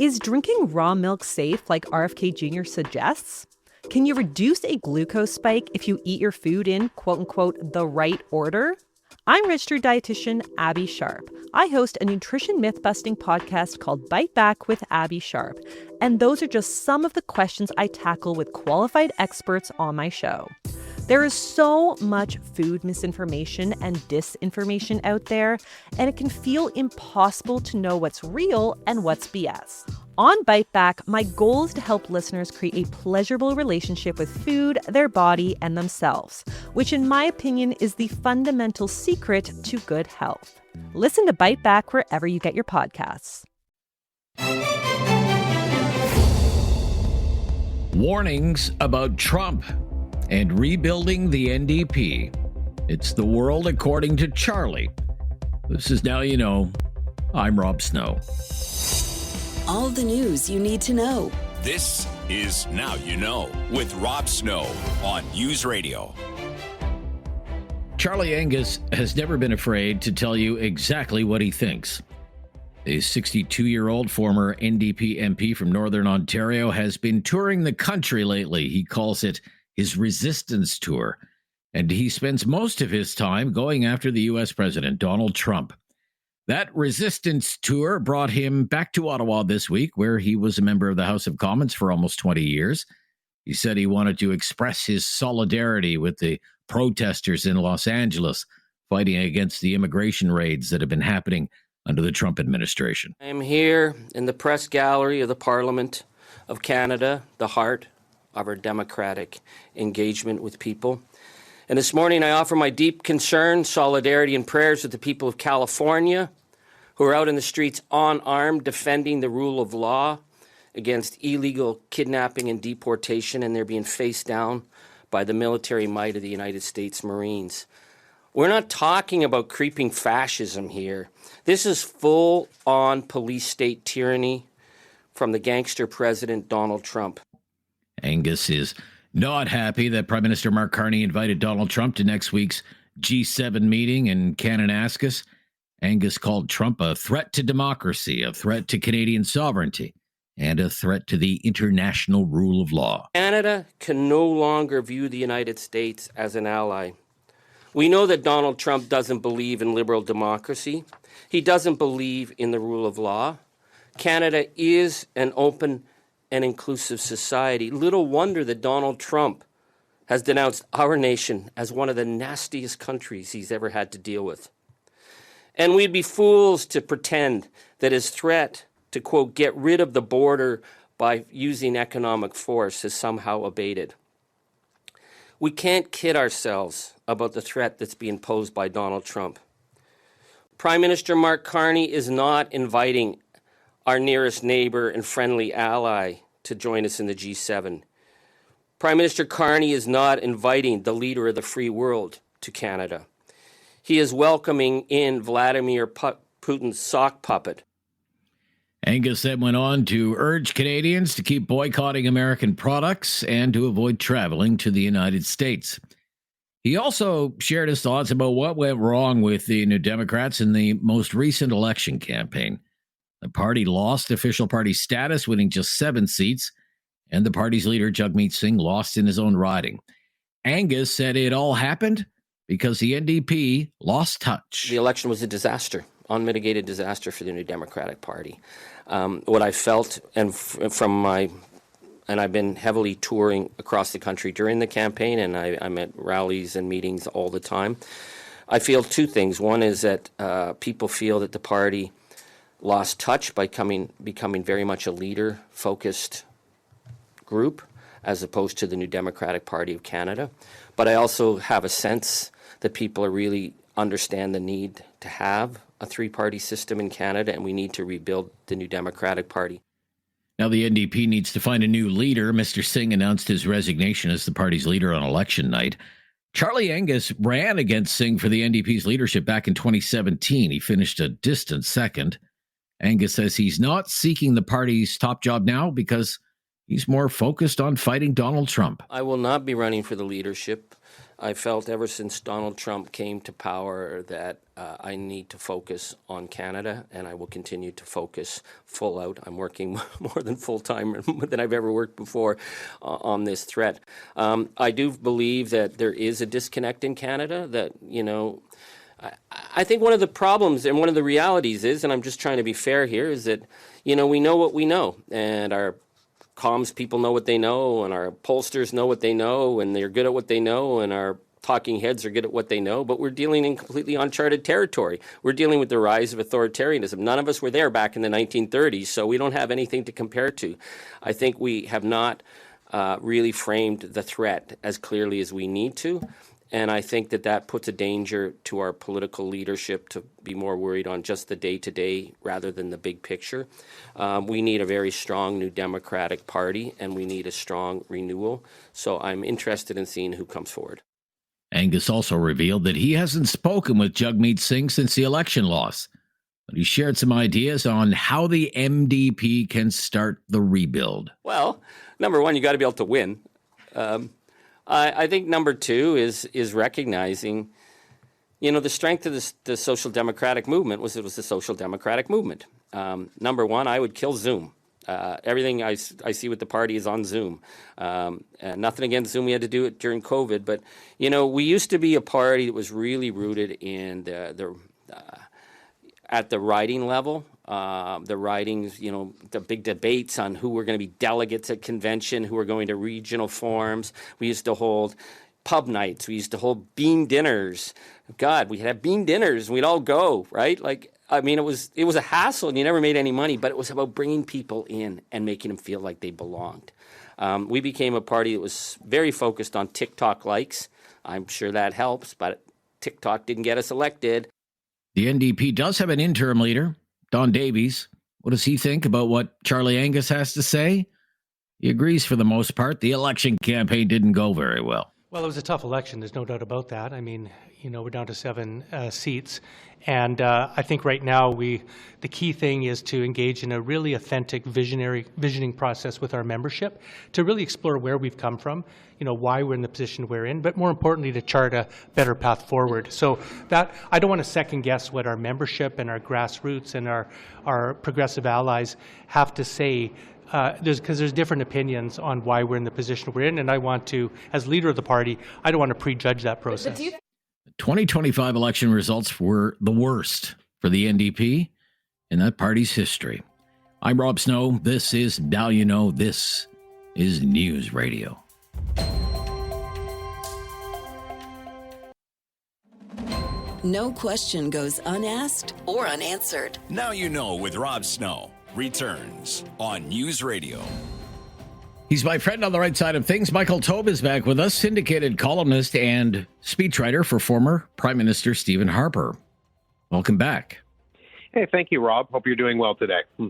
Is drinking raw milk safe like RFK Jr. suggests? Can you reduce a glucose spike if you eat your food in, quote unquote, the right order? I'm registered dietitian Abby Sharp. I host a nutrition myth-busting podcast called Bite Back with Abby Sharp. And those are just some of the questions I tackle with qualified experts on my show. There is so much food misinformation and disinformation out there, and it can feel impossible to know what's real and what's BS. On Bite Back, my goal is to help listeners create a pleasurable relationship with food, their body, and themselves, which in my opinion is the fundamental secret to good health. Listen to Bite Back wherever you get your podcasts. Warnings about Trump and rebuilding the NDP. It's the world according to Charlie. This is Now You Know. I'm Rob Snow. All the news you need to know. This is Now You Know with Rob Snow on News Radio. Charlie Angus has never been afraid to tell you exactly what he thinks. The 62-year-old former NDP MP from Northern Ontario has been touring the country lately. He calls it his resistance tour, and he spends most of his time going after the U.S. President, Donald Trump. That resistance tour brought him back to Ottawa this week, where he was a member of the House of Commons for almost 20 years. He said he wanted to express his solidarity with the protesters in Los Angeles fighting against the immigration raids that have been happening under the Trump administration. I am here in the press gallery of the Parliament of Canada, the heart of our democratic engagement with people. And this morning I offer my deep concern, solidarity, and prayers with the people of California who are out in the streets unarmed defending the rule of law against illegal kidnapping and deportation, and they're being faced down by the military might of the United States Marines. We're not talking about creeping fascism here. This is full-on police state tyranny from the gangster president Donald Trump. Angus is not happy that Prime Minister Mark Carney invited Donald Trump to next week's G7 meeting in Kananaskis. Angus called Trump a threat to democracy, a threat to Canadian sovereignty, and a threat to the international rule of law. Canada can no longer view the United States as an ally. We know that Donald Trump doesn't believe in liberal democracy. He doesn't believe in the rule of law. Canada is an open and inclusive society. Little wonder that Donald Trump has denounced our nation as one of the nastiest countries he's ever had to deal with. And we'd be fools to pretend that his threat to, quote, get rid of the border by using economic force has somehow abated. We can't kid ourselves about the threat that's being posed by Donald Trump. Prime Minister Mark Carney is not inviting our nearest neighbor and friendly ally to join us in the G7. Prime Minister Carney is not inviting the leader of the free world to Canada. He is welcoming in Vladimir Putin's sock puppet. Angus then went on to urge Canadians to keep boycotting American products and to avoid traveling to the United States. He also shared his thoughts about what went wrong with the New Democrats in the most recent election campaign. The party lost official party status, winning just 7 seats, and the party's leader, Jagmeet Singh, lost in his own riding. Angus said it all happened because the NDP lost touch. The election was a disaster, unmitigated disaster for the New Democratic Party. What I felt, and I've been heavily touring across the country during the campaign, and I'm at rallies and meetings all the time. I feel 2 things. One is that people feel that the party lost touch by becoming very much a leader-focused group as opposed to the New Democratic Party of Canada. But I also have a sense that people are really understand the need to have a 3-party system in Canada, and we need to rebuild the New Democratic Party. Now the NDP needs to find a new leader. Mr. Singh announced his resignation as the party's leader on election night. Charlie Angus ran against Singh for the NDP's leadership back in 2017. He finished a distant second. Angus says he's not seeking the party's top job now because He's more focused on fighting Donald Trump. I will not be running for the leadership. I felt ever since Donald Trump came to power that I need to focus on Canada, and I will continue to focus full out. I'm working more than full time than I've ever worked before on this threat. I do believe that there is a disconnect in Canada that, I think one of the problems and one of the realities is, and I'm just trying to be fair here, is that, we know what we know, and our comms people know what they know, and our pollsters know what they know, and they're good at what they know, and our talking heads are good at what they know, but we're dealing in completely uncharted territory. We're dealing with the rise of authoritarianism. None of us were there back in the 1930s, so we don't have anything to compare to. I think we have not really framed the threat as clearly as we need to. And I think that puts a danger to our political leadership to be more worried on just the day-to-day rather than the big picture. We need a very strong new Democratic Party, and we need a strong renewal. So I'm interested in seeing who comes forward. Angus also revealed that he hasn't spoken with Jagmeet Singh since the election loss, but he shared some ideas on how the MDP can start the rebuild. Well, number one, you got to be able to win. I think number two is recognizing, the strength of the social democratic movement was it was a social democratic movement. Number one, I would kill Zoom. Everything I see with the party is on Zoom. Nothing against Zoom. We had to do it during COVID. But, we used to be a party that was really rooted in at the writing level. The writings, the big debates on who were going to be delegates at convention, who were going to regional forums. We used to hold pub nights. We used to hold bean dinners. God, we had have bean dinners and we'd all go, right? It was a hassle and you never made any money, but it was about bringing people in and making them feel like they belonged. We became a party that was very focused on TikTok likes. I'm sure that helps, but TikTok didn't get us elected. The NDP does have an interim leader, Don Davies. What does he think about what Charlie Angus has to say? He agrees for the most part. The election campaign didn't go very well. Well, it was a tough election. There's no doubt about that. I mean, we're down to 7 seats. And I think right now the key thing is to engage in a really authentic visioning process with our membership to really explore where we've come from, why we're in the position we're in, but more importantly, to chart a better path forward. So that I don't want to second guess what our membership and our grassroots and our progressive allies have to say. Because there's different opinions on why we're in the position we're in, and I want to, as leader of the party, I don't want to prejudge that process. The 2025 election results were the worst for the NDP in that party's history. I'm Rob Snow. This is Now You Know. This is News Radio. No question goes unasked or unanswered. Now You Know with Rob Snow returns on News Radio. He's my friend on the right side of things. Michael Taube is back with us, syndicated columnist and speechwriter for former Prime Minister Stephen Harper. Welcome back. Hey, thank you, Rob. Hope you're doing well today. Yeah,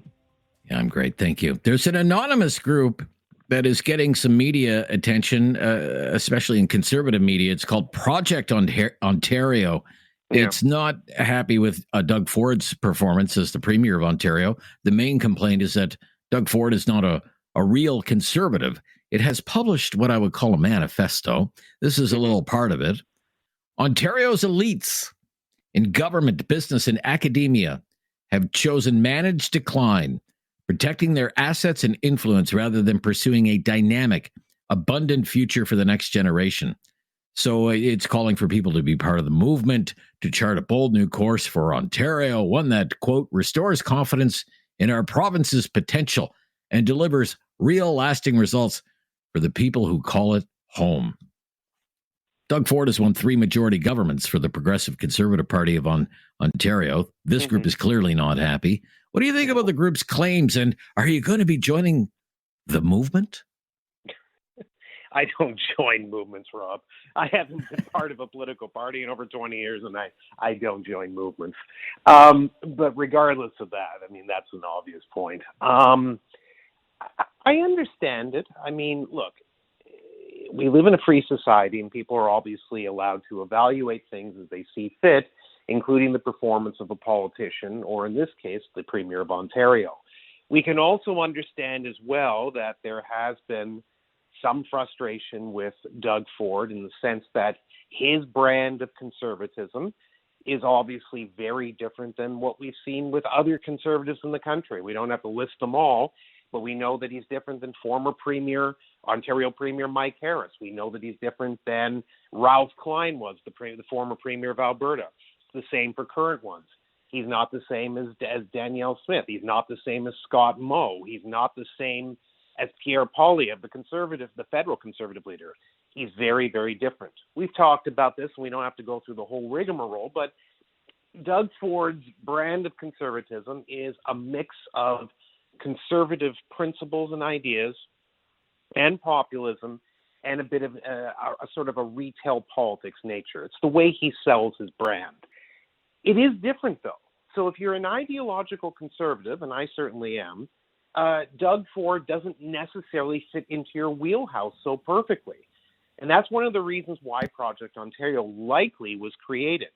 I'm great. Thank you. There's an anonymous group that is getting some media attention, especially in conservative media. It's called Project Ontario. Yeah. It's not happy with Doug Ford's performance as the Premier of Ontario. The main complaint is that Doug Ford is not a real conservative. It has published what I would call a manifesto. This is a little part of it. Ontario's elites in government, business, and academia have chosen managed decline, protecting their assets and influence rather than pursuing a dynamic, abundant future for the next generation. So it's calling for people to be part of the movement, to chart a bold new course for Ontario, one that, quote, restores confidence in our province's potential and delivers real lasting results for the people who call it home. Doug Ford has won 3 majority governments for the Progressive Conservative Party of Ontario. This group is clearly not happy. What do you think about the group's claims, and are you going to be joining the movement? I don't join movements, Rob. I haven't been part of a political party in over 20 years, and I don't join movements. But regardless of that, I mean, that's an obvious point. I understand it. I mean, look, we live in a free society, and people are obviously allowed to evaluate things as they see fit, including the performance of a politician, or in this case, the Premier of Ontario. We can also understand as well that there has been some frustration with Doug Ford in the sense that his brand of conservatism is obviously very different than what we've seen with other conservatives in the country. We don't have to list them all, but we know that he's different than former Ontario Premier Mike Harris. We know that he's different than Ralph Klein was, the former Premier of Alberta. It's the same for current ones. He's not the same as Danielle Smith. He's not the same as Scott Moe. He's not the same as Pierre Poilievre, the federal conservative leader. He's very, very different. We've talked about this, and we don't have to go through the whole rigmarole, but Doug Ford's brand of conservatism is a mix of conservative principles and ideas and populism and a bit of a sort of a retail politics nature. It's the way he sells his brand. It is different, though. So if you're an ideological conservative, and I certainly am, Doug Ford doesn't necessarily fit into your wheelhouse so perfectly. And that's one of the reasons why Project Ontario likely was created.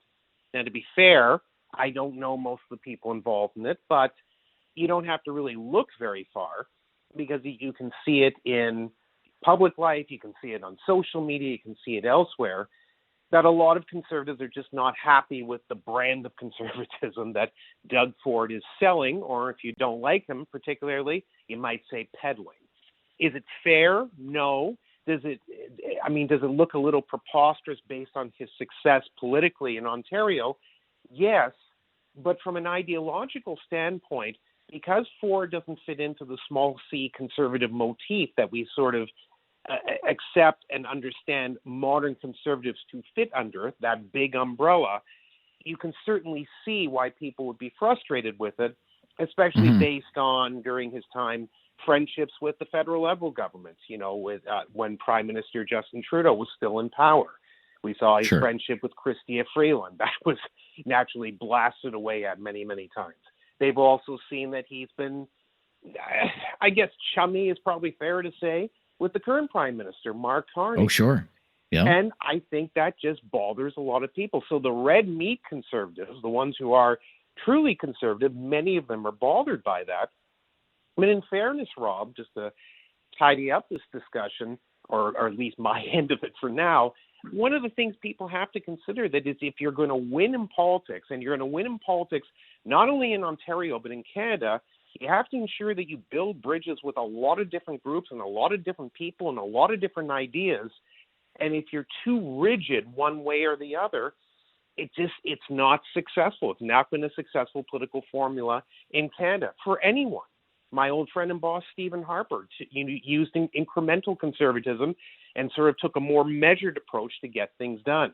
Now, to be fair, I don't know most of the people involved in it, but you don't have to really look very far because you can see it in public life, you can see it on social media, you can see it elsewhere, that a lot of conservatives are just not happy with the brand of conservatism that Doug Ford is selling, or if you don't like him particularly, you might say peddling. Is it fair? No. Does it look a little preposterous based on his success politically in Ontario? Yes, but from an ideological standpoint, because Ford doesn't fit into the small c conservative motif that we sort of accept and understand modern conservatives to fit under, that big umbrella, you can certainly see why people would be frustrated with it, especially based on, during his time, friendships with the federal level governments, with when Prime Minister Justin Trudeau was still in power. We saw his friendship with Chrystia Freeland. That was naturally blasted away at many, many times. They've also seen that he's been, I guess, chummy is probably fair to say, with the current Prime Minister, Mark Carney. Oh, sure. Yeah. And I think that just bothers a lot of people. So the red meat conservatives, the ones who are truly conservative, many of them are bothered by that. I mean, in fairness, Rob, just to tidy up this discussion, or at least my end of it for now, one of the things people have to consider that is if you're going to win in politics, and you're going to win in politics not only in Ontario but in Canada, you have to ensure that you build bridges with a lot of different groups and a lot of different people and a lot of different ideas. And if you're too rigid one way or the other, it's not successful. It's not been a successful political formula in Canada for anyone. My old friend and boss, Stephen Harper, used incremental conservatism and sort of took a more measured approach to get things done.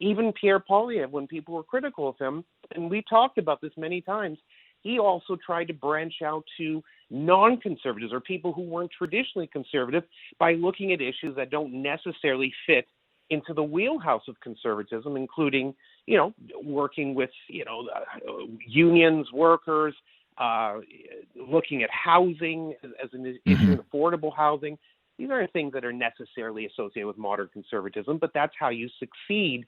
Even Pierre Poilievre, when people were critical of him, and we talked about this many times, he also tried to branch out to non-conservatives or people who weren't traditionally conservative by looking at issues that don't necessarily fit into the wheelhouse of conservatism, including, working with, unions, workers, looking at housing as an issue, affordable housing. These aren't things that are necessarily associated with modern conservatism, but that's how you succeed.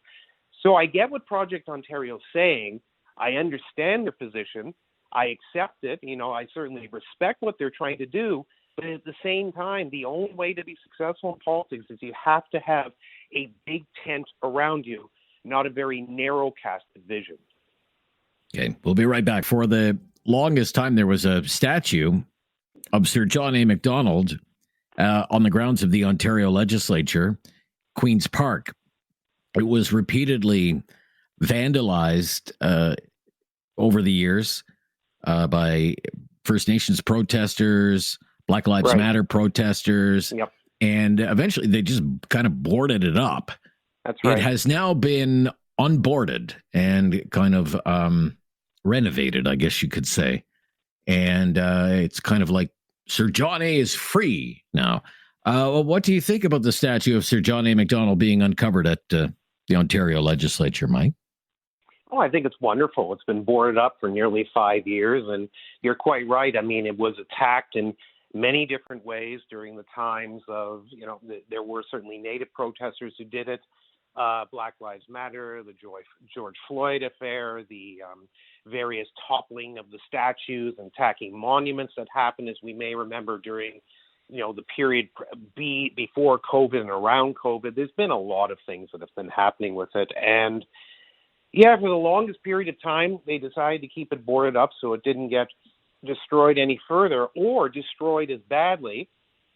So I get what Project Ontario is saying. I understand their position. I accept it. I certainly respect what they're trying to do. But at the same time, the only way to be successful in politics is you have to have a big tent around you, not a very narrow-casted vision. Okay, we'll be right back. For the longest time, there was a statue of Sir John A. Macdonald on the grounds of the Ontario legislature, Queen's Park. It was repeatedly vandalized over the years by First Nations protesters, Black Lives Matter protesters, and eventually they just kind of boarded it up. That's right. It has now been unboarded and kind of renovated, I guess you could say. And it's kind of like Sir John A. is free now. What do you think about the statue of Sir John A. Macdonald being uncovered at the Ontario legislature, Mike? Oh, I think it's wonderful. It's been boarded up for nearly 5 years, and you're quite right. I mean, it was attacked in many different ways during the times of, there were certainly Native protesters who did it. Black Lives Matter, the George Floyd affair, the various toppling of the statues and attacking monuments that happened, as we may remember, during the period before COVID and around COVID. There's been a lot of things that have been happening with it. And yeah, for the longest period of time, they decided to keep it boarded up so it didn't get destroyed any further, or destroyed as badly,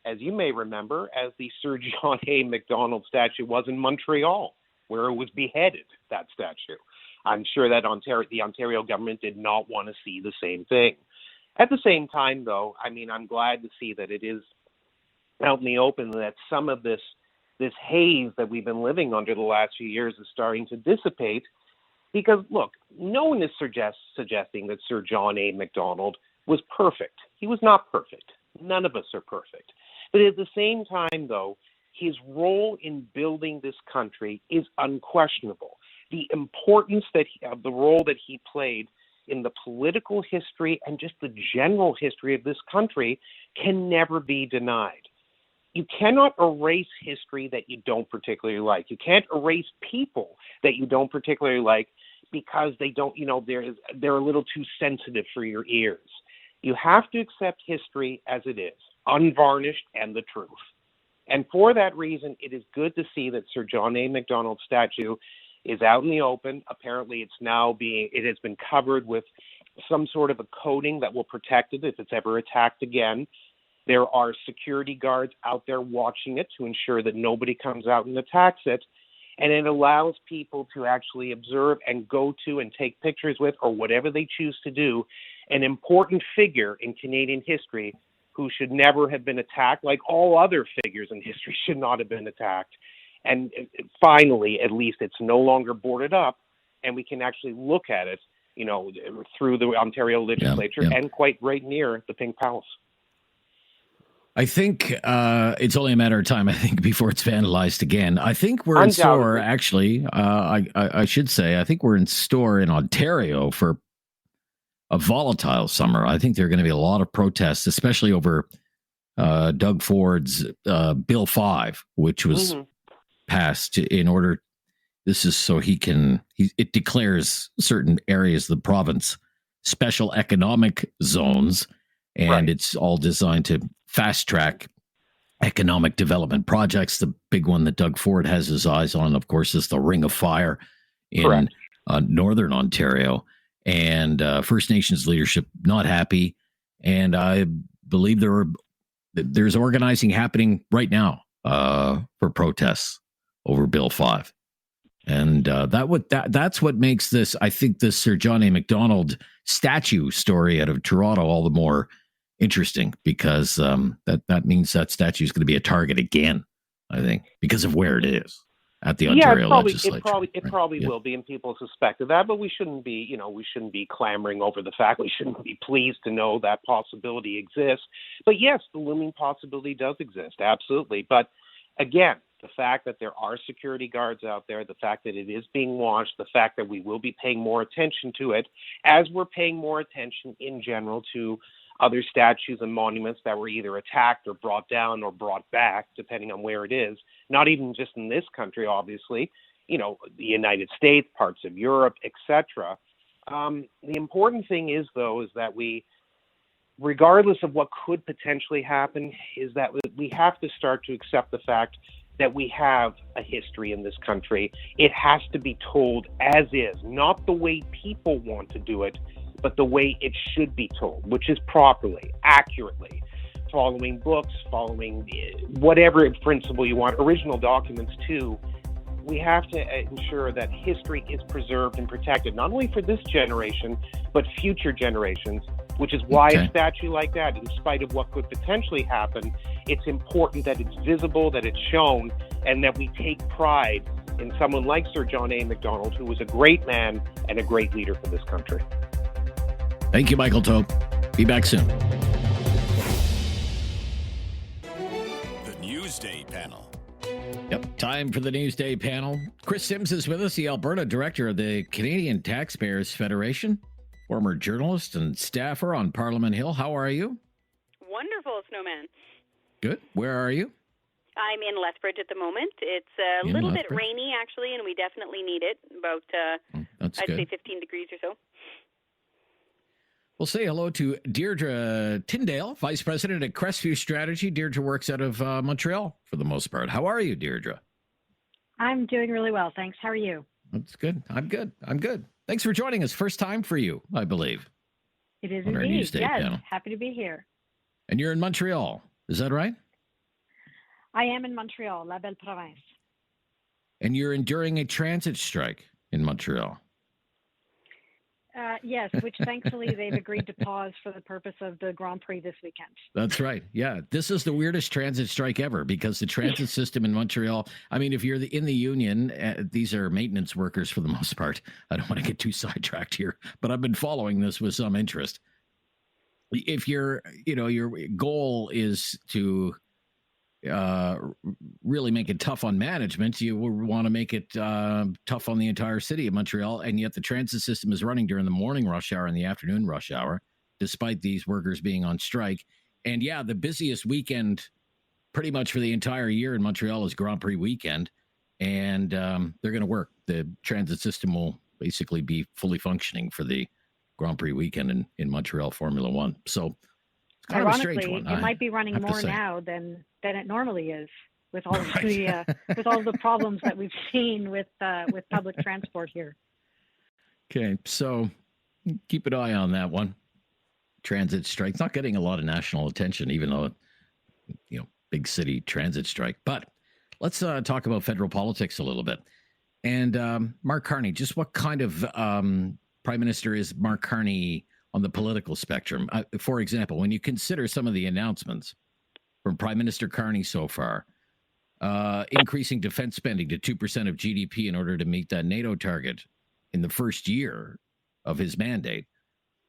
as you may remember, as the Sir John A. Macdonald statue was in Montreal, where it was beheaded, that statue. I'm sure that the Ontario government did not want to see the same thing. At the same time, though, I mean, I'm glad to see that it is out in the open, that some of this haze that we've been living under the last few years is starting to dissipate. Because, look, no one is suggesting that Sir John A. Macdonald was perfect. He was not perfect. None of us are perfect. But at the same time, though, his role in building this country is unquestionable. The importance of the role that he played in the political history and just the general history of this country can never be denied. You cannot erase history that you don't particularly like. You can't erase people that you don't particularly like because they don't, they're a little too sensitive for your ears. You have to accept history as it is, unvarnished and the truth. And for that reason, it is good to see that Sir John A. Macdonald's statue is out in the open. Apparently, it has been covered with some sort of a coating that will protect it if it's ever attacked again. There are security guards out there watching it to ensure that nobody comes out and attacks it. And it allows people to actually observe and go to and take pictures with, or whatever they choose to do, an important figure in Canadian history who should never have been attacked, like all other figures in history should not have been attacked. And finally, at least it's no longer boarded up, and we can actually look at it, through the Ontario legislature and quite right near the Pink Palace. I think it's only a matter of time, I think, before it's vandalized again. I think we're in store, actually. I should say, I think we're in store in Ontario for a volatile summer. I think there are going to be a lot of protests, especially over Doug Ford's Bill 5, which was passed in order. This is so it declares certain areas of the province special economic zones, and it's all designed to fast track economic development projects. The big one that Doug Ford has his eyes on, of course, is the Ring of Fire in Northern Ontario. And First Nations leadership not happy. And I believe there's organizing happening right now for protests over Bill 5. And that's what makes this, I think, this Sir John A. Macdonald statue story out of Toronto all the more interesting, because that means that statue is going to be a target again, I think, because of where it is at the Ontario legislature. It probably will be, and people suspected that, but we shouldn't be clamoring over the fact. We shouldn't be pleased to know that possibility exists. But yes, the looming possibility does exist, absolutely. But again, the fact that there are security guards out there, the fact that it is being watched, the fact that we will be paying more attention to it, as we're paying more attention in general to other statues and monuments that were either attacked or brought down or brought back, depending on where it is, not even just in this country, obviously, the United States, parts of Europe, etc. The important thing is, though, is that we, regardless of what could potentially happen, is that we have to start to accept the fact that we have a history in this country. It has to be told as is, not the way people want to do it, but the way it should be told, which is properly, accurately, following books, following whatever principle you want, original documents too. We have to ensure that history is preserved and protected, not only for this generation, but future generations, which is why a statue like that, in spite of what could potentially happen, it's important that it's visible, that it's shown, and that we take pride in someone like Sir John A. Macdonald, who was a great man and a great leader for this country. Thank you, Michael Tope. Be back soon. The Newsday Panel. Yep, time for the Newsday Panel. Chris Sims is with us, the Alberta Director of the Canadian Taxpayers Federation, former journalist and staffer on Parliament Hill. How are you? Wonderful, Snowman. Good. Where are you? I'm in Lethbridge at the moment. It's a little bit rainy, actually, and we definitely need it. About, I'd say 15 degrees or so. We'll say hello to Deirdre Tyndale, Vice President at Crestview Strategy. Deirdre works out of Montreal for the most part. How are you, Deirdre? I'm doing really well, thanks. How are you? That's good. I'm good. Thanks for joining us. First time for you, I believe. It is on our indeed. News Day Yes, panel. happy to be here. And you're in Montreal. Is that right? I am in Montreal, La Belle Province. And you're enduring a transit strike in Montreal. Yes, which thankfully they've agreed to pause for the purpose of the Grand Prix this weekend. That's right. Yeah. This is the weirdest transit strike ever because the transit system in Montreal, I mean, if you're in the union, these are maintenance workers for the most part. I don't want to get too sidetracked here, but I've been following this with some interest. If your goal is to really make it tough on management, you want to make it tough on the entire city of Montreal, and yet the transit system is running during the morning rush hour and the afternoon rush hour, despite these workers being on strike. And yeah, the busiest weekend pretty much for the entire year in Montreal is Grand Prix weekend, and they're going to work. The transit system will basically be fully functioning for the Grand Prix weekend in Montreal Formula One. So it's kind Ironically, of a strange one. it might be running more now than it normally is, with all of the with all the problems that we've seen with public transport here. Okay, so keep an eye on that one. Transit strike. It's not getting a lot of national attention, even though, big city transit strike. But let's talk about federal politics a little bit. And Mark Carney, just what kind of Prime Minister is Mark Carney on the political spectrum? For example, when you consider some of the announcements from Prime Minister Carney so far, increasing defense spending to 2% of GDP in order to meet that NATO target in the first year of his mandate,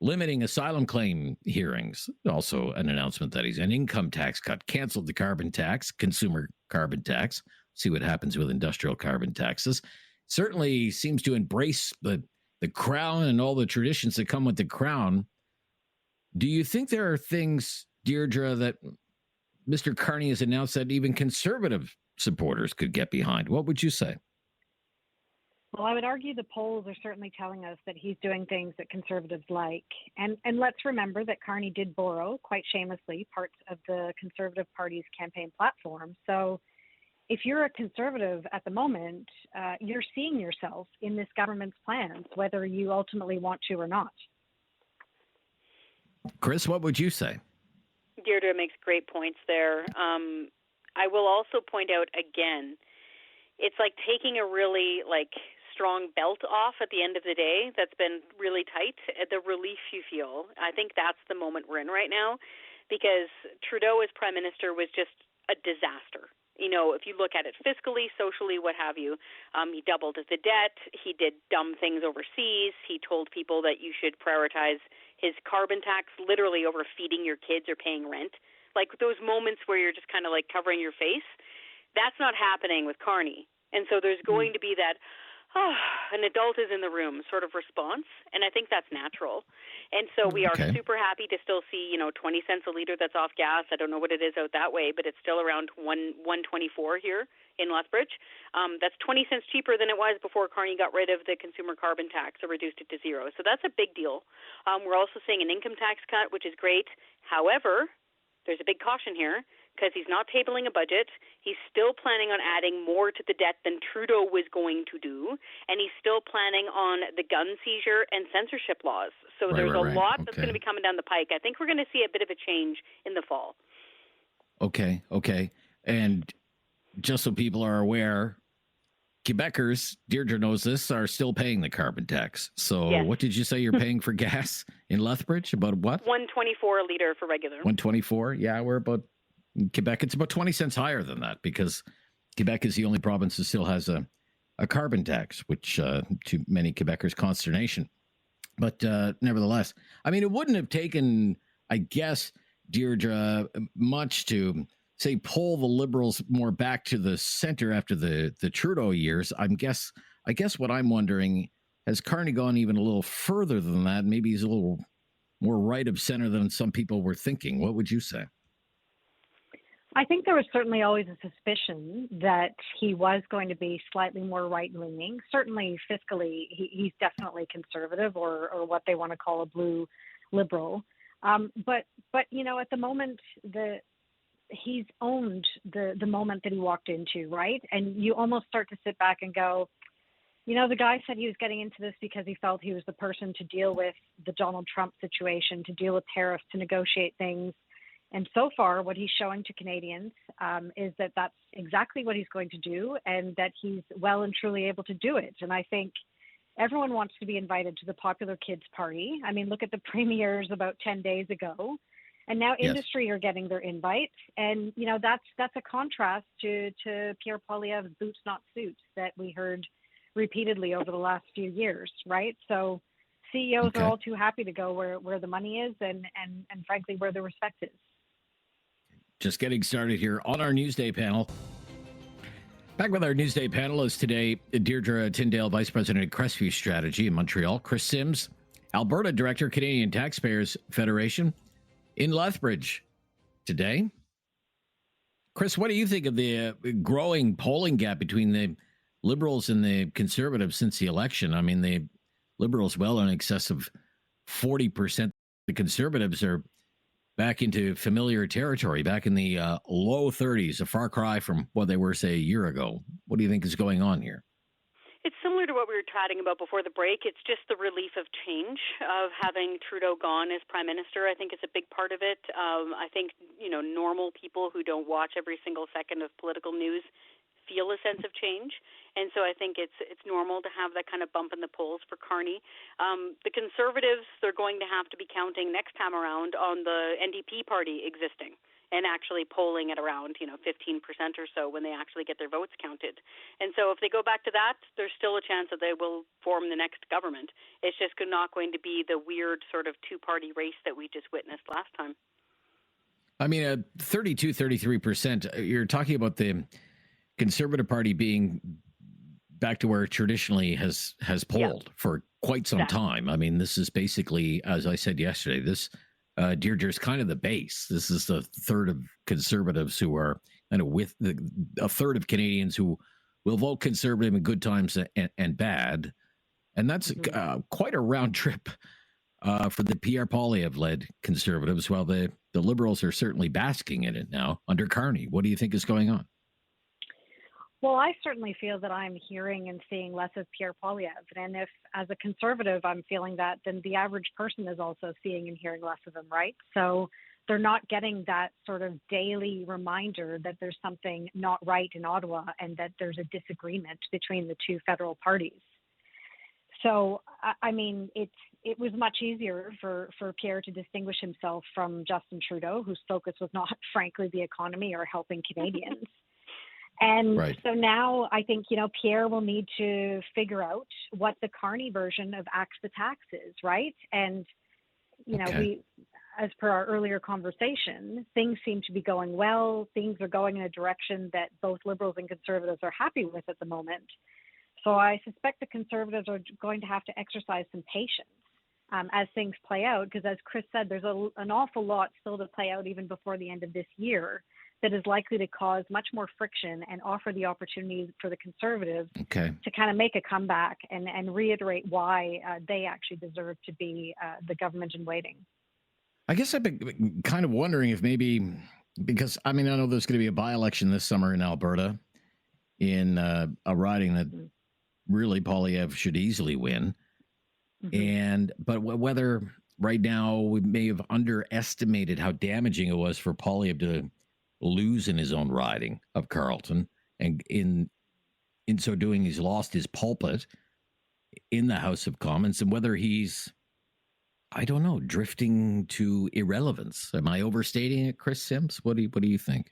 limiting asylum claim hearings, also an announcement that he's an income tax cut, canceled the carbon tax, consumer carbon tax, see what happens with industrial carbon taxes, certainly seems to embrace the crown and all the traditions that come with the crown. Do you think there are things, Deirdre, that Mr. Carney has announced that even conservative supporters could get behind? What would you say? Well, I would argue the polls are certainly telling us that he's doing things that conservatives like. And let's remember that Carney did borrow, quite shamelessly, parts of the Conservative Party's campaign platform. So if you're a conservative at the moment, you're seeing yourself in this government's plans, whether you ultimately want to or not. Chris, what would you say? Deirdre makes great points there. I will also point out again, it's like taking a really strong belt off at the end of the day that's been really tight. The relief you feel, I think that's the moment we're in right now, because Trudeau as Prime Minister was just a disaster. If you look at it fiscally, socially, what have you, he doubled the debt. He did dumb things overseas. He told people that you should prioritize his carbon tax literally over feeding your kids or paying rent. Like those moments where you're just kind of covering your face, that's not happening with Carney. And so there's going to be that, an adult is in the room sort of response, and I think that's natural. And so we are super happy to still see, 20 cents a liter that's off gas. I don't know what it is out that way, but it's still around $1.24 here in Lethbridge. That's 20 cents cheaper than it was before Carney got rid of the consumer carbon tax or reduced it to zero. So that's a big deal. We're also seeing an income tax cut, which is great. However, there's a big caution here, because he's not tabling a budget. He's still planning on adding more to the debt than Trudeau was going to do, and he's still planning on the gun seizure and censorship laws. So there's a lot that's going to be coming down the pike. I think we're going to see a bit of a change in the fall. Okay. And just so people are aware, Quebecers, Deirdre knows this, are still paying the carbon tax. So What did you say you're paying for gas in Lethbridge? About what? $1.24 a liter for regular. $1.24? Yeah, we're about... In Quebec, it's about 20 cents higher than that, because Quebec is the only province that still has a carbon tax, which to many Quebecers' consternation. But nevertheless, I mean, it wouldn't have taken, I guess, Deirdre, much to, say, pull the Liberals more back to the center after the Trudeau years. I guess what I'm wondering, has Carney gone even a little further than that? Maybe he's a little more right of center than some people were thinking. What would you say? I think there was certainly always a suspicion that he was going to be slightly more right-leaning. Certainly fiscally, he's definitely conservative or what they want to call a blue liberal. But at the moment, he's owned the moment that he walked into, right? And you almost start to sit back and go, the guy said he was getting into this because he felt he was the person to deal with the Donald Trump situation, to deal with tariffs, to negotiate things. And so far, what he's showing to Canadians is that that's exactly what he's going to do, and that he's well and truly able to do it. And I think everyone wants to be invited to the Popular Kids Party. I mean, look at the premieres about 10 days ago. And now industry are getting their invites. And, that's a contrast to Pierre Poilievre's boots, not suits that we heard repeatedly over the last few years, right? So CEOs are all too happy to go where the money is and frankly, where the respect is. Just getting started here on our Newsday panel. Back with our Newsday panelists today, Deirdre Tyndale, Vice President of Crestview Strategy in Montreal, Chris Sims, Alberta Director, Canadian Taxpayers Federation in Lethbridge today. Chris, what do you think of the growing polling gap between the Liberals and the Conservatives since the election? I mean, the Liberals well in excess of 40%. The Conservatives are back into familiar territory, back in the low 30s, a far cry from what they were, say, a year ago. What do you think is going on here? It's similar to what we were chatting about before the break. It's just the relief of change, of having Trudeau gone as Prime Minister. I think it's a big part of it. I think, normal people who don't watch every single second of political news feel a sense of change. And so I think it's normal to have that kind of bump in the polls for Carney. The Conservatives, they're going to have to be counting next time around on the NDP party existing and actually polling at around 15% or so when they actually get their votes counted. And so if they go back to that, there's still a chance that they will form the next government. It's just not going to be the weird sort of two-party race that we just witnessed last time. I mean, 33%, you're talking about the Conservative Party being back to where it traditionally has polled for quite some time. I mean, this is basically, as I said yesterday, this Deirdre's kind of the base. This is the third of Conservatives who are kind of with a third of Canadians who will vote Conservative in good times and bad. And that's quite a round trip for the Pierre Poilievre-led Conservatives, while the Liberals are certainly basking in it now under Carney. What do you think is going on? Well, I certainly feel that I'm hearing and seeing less of Pierre Poilievre. And if, as a Conservative, I'm feeling that, then the average person is also seeing and hearing less of him, right? So they're not getting that sort of daily reminder that there's something not right in Ottawa and that there's a disagreement between the two federal parties. So, I mean, it was much easier for Pierre to distinguish himself from Justin Trudeau, whose focus was not, frankly, the economy or helping Canadians. And so now I think, Pierre will need to figure out what the Carney version of Axe the Tax is, right? And, we, as per our earlier conversation, things seem to be going well. Things are going in a direction that both Liberals and Conservatives are happy with at the moment. So I suspect the Conservatives are going to have to exercise some patience as things play out, because as Chris said, there's an awful lot still to play out even before the end of this year that is likely to cause much more friction and offer the opportunity for the Conservatives to kind of make a comeback and reiterate why they actually deserve to be the government in waiting. I guess I've been kind of wondering if maybe, because, I mean, I know there's going to be a by-election this summer in Alberta in a riding that really Poilievre should easily win. But whether right now we may have underestimated how damaging it was for Poilievre to lose in his own riding of Carleton, and in so doing he's lost his pulpit in the House of Commons, and whether he's, I don't know, drifting to irrelevance. Am I overstating it, Chris Sims? What do you think?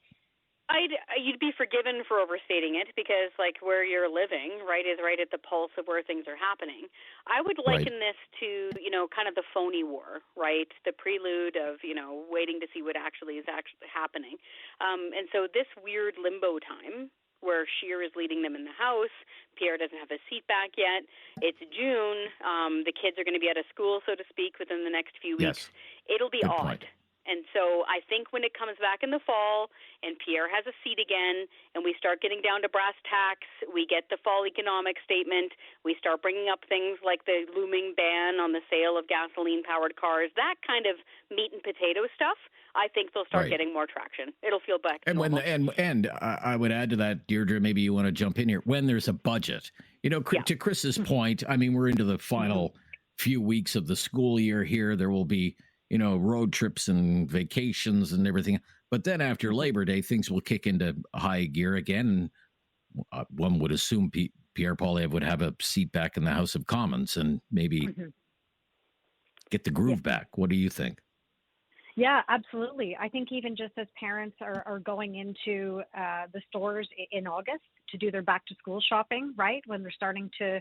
You'd be forgiven for overstating it because, like, where you're living, right, is right at the pulse of where things are happening. I would liken this to, kind of the phony war, right, the prelude of, waiting to see what actually is happening. And so this weird limbo time where Scheer is leading them in the House, Pierre doesn't have his seat back yet, it's June, the kids are going to be out of school, so to speak, within the next few weeks. It'll be odd. And so I think when it comes back in the fall and Pierre has a seat again and we start getting down to brass tacks, we get the fall economic statement, we start bringing up things like the looming ban on the sale of gasoline-powered cars, that kind of meat and potato stuff, I think they'll start getting more traction. It'll feel back to normal. And I would add to that, Deirdre, maybe you want to jump in here, when there's a budget. You know, to Chris's point, I mean, we're into the final few weeks of the school year here. There will be, you know, road trips and vacations and everything. But then after Labor Day, things will kick into high gear again. One would assume Pierre Poilievre would have a seat back in the House of Commons and maybe get the groove back. What do you think? Yeah, absolutely. I think even just as parents are going into the stores in August to do their back to school shopping, right, when they're starting to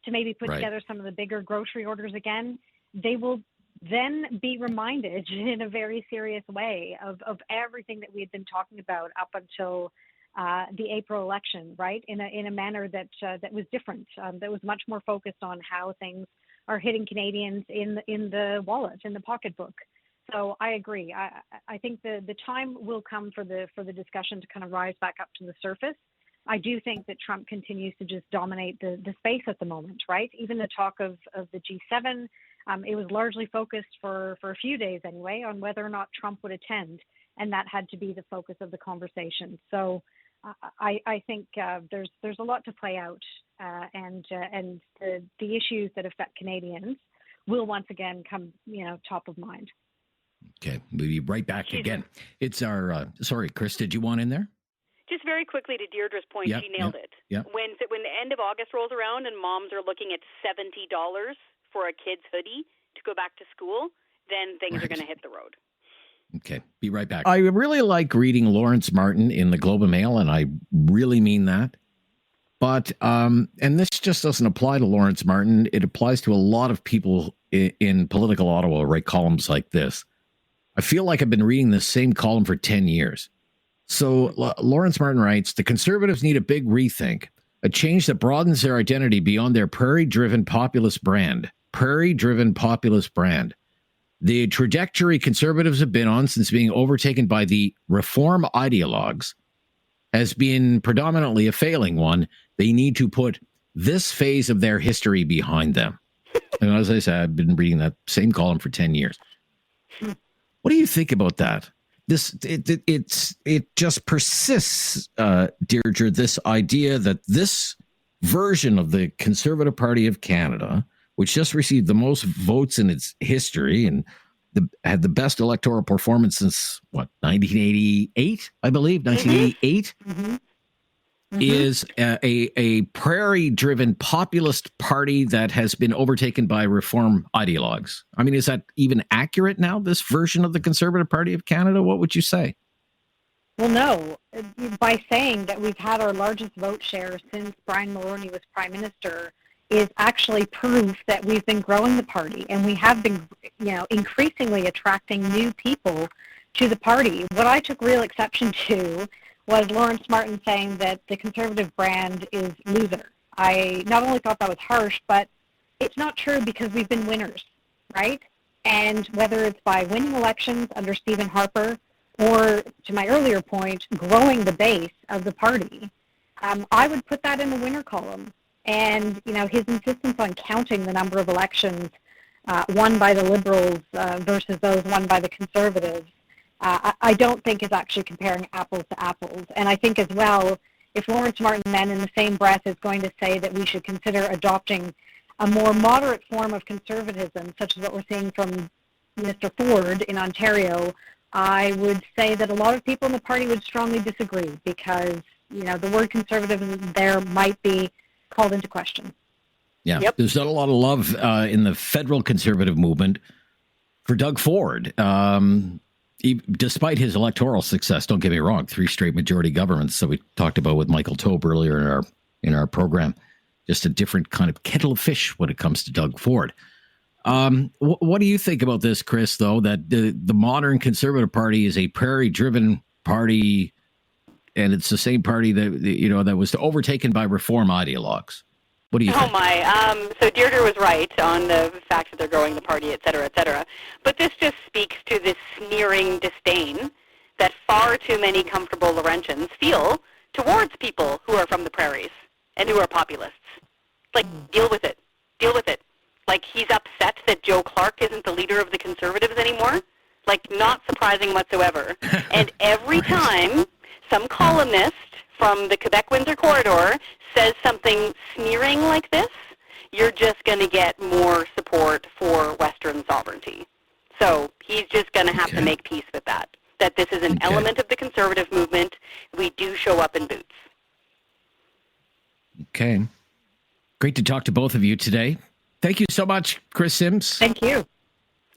maybe put together some of the bigger grocery orders again, they will then be reminded in a very serious way of everything that we had been talking about up until the April election, right? In a manner that was different, that was much more focused on how things are hitting Canadians in the wallet, in the pocketbook. So I agree. I think the time will come for the discussion to kind of rise back up to the surface. I do think that Trump continues to just dominate the space at the moment, right? Even the talk of the G7. It was largely focused for a few days anyway on whether or not Trump would attend, and that had to be the focus of the conversation. So I think there's a lot to play out, and the issues that affect Canadians will once again come, top of mind. Okay, we'll be right back again. It's our sorry, Chris, did you want in there? Just very quickly to Deirdre's point, she nailed it. Yeah. When the end of August rolls around and moms are looking at $70 for a kid's hoodie to go back to school, then things are going to hit the road. Okay, be right back. I really like reading Lawrence Martin in the Globe and Mail, and I really mean that. But, and this just doesn't apply to Lawrence Martin. It applies to a lot of people in political Ottawa, write columns like this. I feel like I've been reading the same column for 10 years. So Lawrence Martin writes, the Conservatives need a big rethink, a change that broadens their identity beyond their prairie-driven populist brand. Prairie-driven populist brand. The trajectory Conservatives have been on since being overtaken by the reform ideologues has been predominantly a failing one. They need to put this phase of their history behind them. And as I said, I've been reading that same column for 10 years. What do you think about that? It just persists, Deirdre, this idea that this version of the Conservative Party of Canada, which just received the most votes in its history and had the best electoral performance since, 1988, I believe, 1988, is a prairie-driven populist party that has been overtaken by reform ideologues. I mean, is that even accurate now, this version of the Conservative Party of Canada? What would you say? Well, no. By saying that we've had our largest vote share since Brian Mulroney was Prime Minister is actually proof that we've been growing the party, and we have been, increasingly attracting new people to the party. What I took real exception to was Lawrence Martin saying that the Conservative brand is loser. I not only thought that was harsh, but it's not true because we've been winners, right? And whether it's by winning elections under Stephen Harper or, to my earlier point, growing the base of the party, I would put that in the winner column. And, his insistence on counting the number of elections won by the Liberals versus those won by the Conservatives, I don't think is actually comparing apples to apples. And I think as well, if Lawrence Martin then in the same breath is going to say that we should consider adopting a more moderate form of conservatism, such as what we're seeing from Mr. Ford in Ontario, I would say that a lot of people in the party would strongly disagree because, the word conservatism there might be called into question. Yeah, There's not a lot of love in the federal Conservative movement for Doug Ford. Despite his electoral success, don't get me wrong, 3 straight majority governments that we talked about with Michael Taube earlier in our program, just a different kind of kettle of fish when it comes to Doug Ford. What do you think about this, Chris, though, that the modern Conservative Party is a prairie-driven party, and it's the same party that, that was overtaken by reform ideologues? What do you Oh think? my! So Deirdre was right on the fact that they're growing the party, et cetera, et cetera. But this just speaks to this sneering disdain that far too many comfortable Laurentians feel towards people who are from the prairies and who are populists. Like, deal with it. Deal with it. Like, he's upset that Joe Clark isn't the leader of the Conservatives anymore. Like, not surprising whatsoever. And every time some columnist from the Quebec-Windsor corridor says something sneering like this, you're just going to get more support for Western sovereignty. So he's just going to have to make peace with that this is an element of the Conservative movement. We do show up in boots. Okay. Great to talk to both of you today. Thank you so much, Chris Sims. Thank you.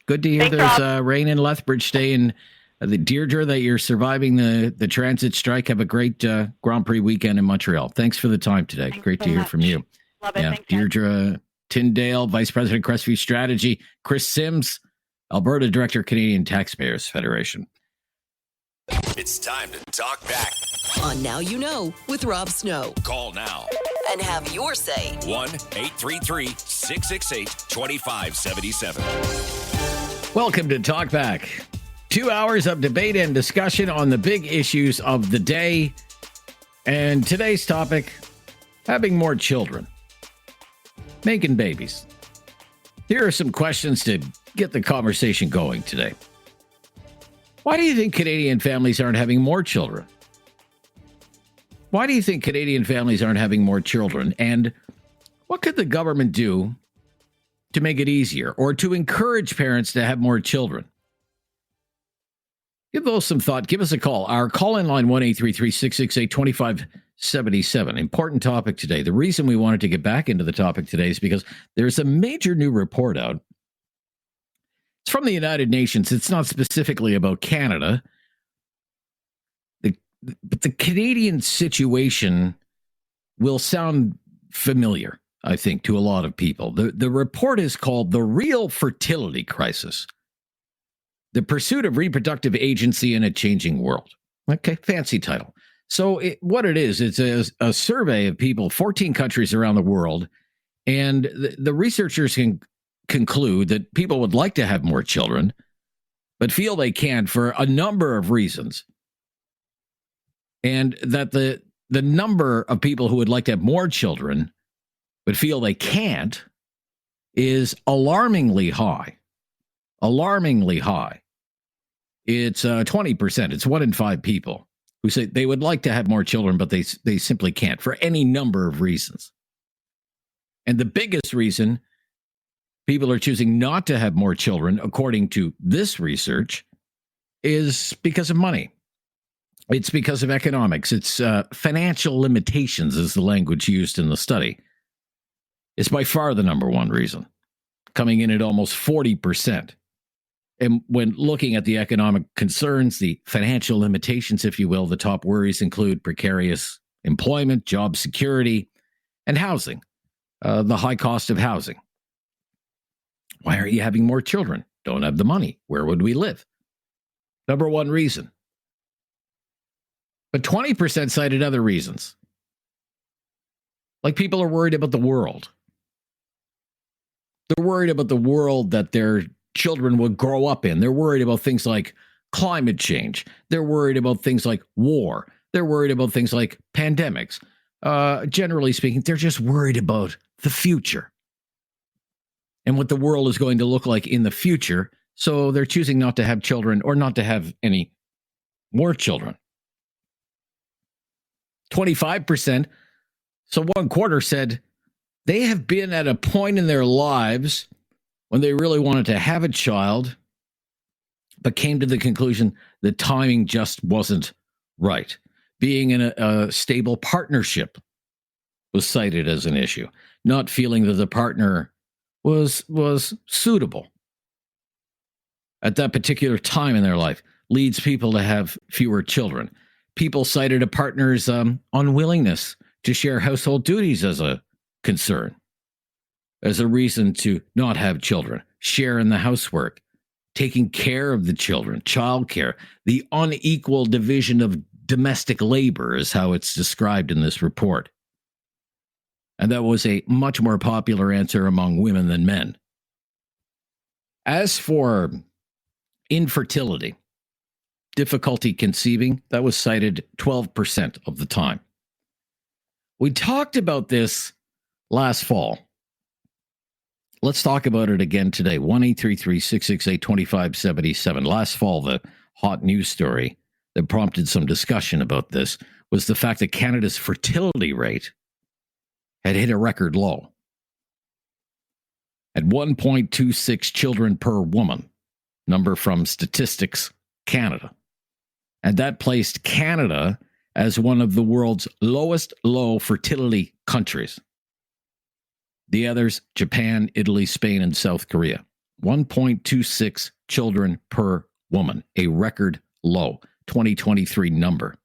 Good to hear Thanks, there's rain in Lethbridge today. And the Deirdre, that you're surviving the transit strike. Have a great Grand Prix weekend in Montreal. Thanks for the time today. Thanks Great so to hear much. from you. Love it. Thanks, guys. Deirdre Tyndale, Vice President, Crestview Strategy. Chris Sims, Alberta Director, Canadian Taxpayers Federation. It's time to talk back. On Now You Know with Rob Snow. Call now. And have your say. 1-833-668-2577. Welcome to Talk Back. 2 hours of debate and discussion on the big issues of the day. And today's topic, having more children. Making babies. Here are some questions to get the conversation going today. Why do you think Canadian families aren't having more children? Why do you think Canadian families aren't having more children? And what could the government do to make it easier or to encourage parents to have more children? Give those some thought. Give us a call. Our call-in line, 1-833-668-2577. Important topic today. The reason we wanted to get back into the topic today is because there's a major new report out. It's from the United Nations. It's not specifically about Canada. But the Canadian situation will sound familiar, I think, to a lot of people. The report is called The Real Fertility Crisis: The Pursuit of Reproductive Agency in a Changing World. Okay, fancy title. So what it is, it's a survey of people, 14 countries around the world, and the researchers can conclude that people would like to have more children, but feel they can't for a number of reasons. And that the number of people who would like to have more children but feel they can't is alarmingly high. Alarmingly high. It's 20%. It's 1 in 5 people who say they would like to have more children, but they simply can't for any number of reasons. And the biggest reason people are choosing not to have more children, according to this research, is because of money. It's because of economics. It's financial limitations is the language used in the study. It's by far the number one reason, coming in at almost 40%. And when looking at the economic concerns, the financial limitations, if you will, the top worries include precarious employment, job security, and housing, the high cost of housing. Why aren't you having more children? Don't have the money. Where would we live? Number one reason. But 20% cited other reasons. Like people are worried about the world. They're worried about the world that their children will grow up in. They're worried about things like climate change. They're worried about things like war. They're worried about things like pandemics. Generally speaking, they're just worried about the future and what the world is going to look like in the future. So they're choosing not to have children or not to have any more children. 25%, so 1/4 said they have been at a point in their lives when they really wanted to have a child, but came to the conclusion the timing just wasn't right. Being in a stable partnership was cited as an issue, not feeling that the partner was suitable at that particular time in their life leads people to have fewer children. People cited a partner's unwillingness to share household duties as a concern, as a reason to not have children, share in the housework, taking care of the children, childcare, the unequal division of domestic labor is how it's described in this report. And that was a much more popular answer among women than men. As for infertility, difficulty conceiving, that was cited 12% of the time. We talked about this last fall. Let's talk about it again today. 1-833-668-2577. Last fall, the hot news story that prompted some discussion about this was the fact that Canada's fertility rate had hit a record low at 1.26 children per woman, number from Statistics Canada. And that placed Canada as one of the world's lowest low fertility countries. The others, Japan, Italy, Spain, and South Korea. 1.26 children per woman, a record low 2023 number.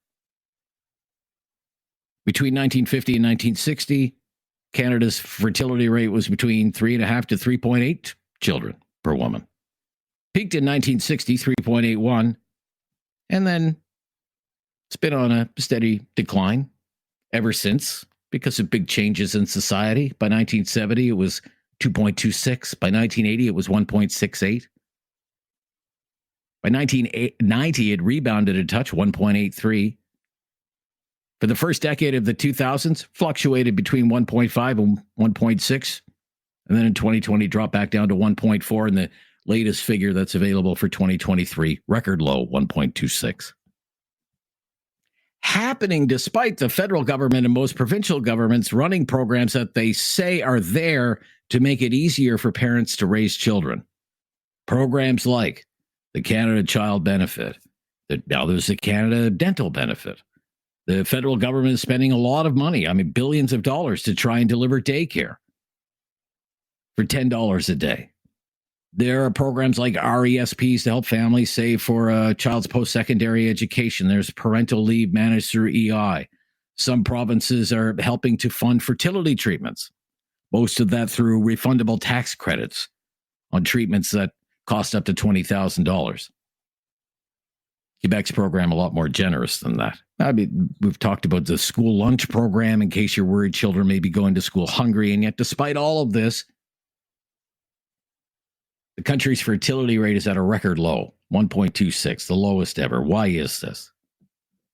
Between 1950 and 1960, Canada's fertility rate was between 3.5 to 3.8 children per woman. Peaked in 1960, 3.81, and then it's been on a steady decline ever since because of big changes in society. By 1970, it was 2.26. By 1980, it was 1.68. By 1990, it rebounded a touch, 1.83. For the first decade of the 2000s, fluctuated between 1.5 and 1.6. And then in 2020, dropped back down to 1.4. And the latest figure that's available for 2023, record low, 1.26. Happening despite the federal government and most provincial governments running programs that they say are there to make it easier for parents to raise children. Programs like the Canada Child Benefit, now there's the Canada Dental Benefit. The federal government is spending a lot of money, billions of dollars to try and deliver daycare for $10 a day. There are programs like RESPs to help families save for a child's post-secondary education. There's parental leave managed through EI. Some provinces are helping to fund fertility treatments, most of that through refundable tax credits on treatments that cost up to $20,000. Quebec's program a lot more generous than that. We've talked about the school lunch program in case you're worried children may be going to school hungry. And yet, despite all of this, the country's fertility rate is at a record low, 1.26, the lowest ever. Why is this?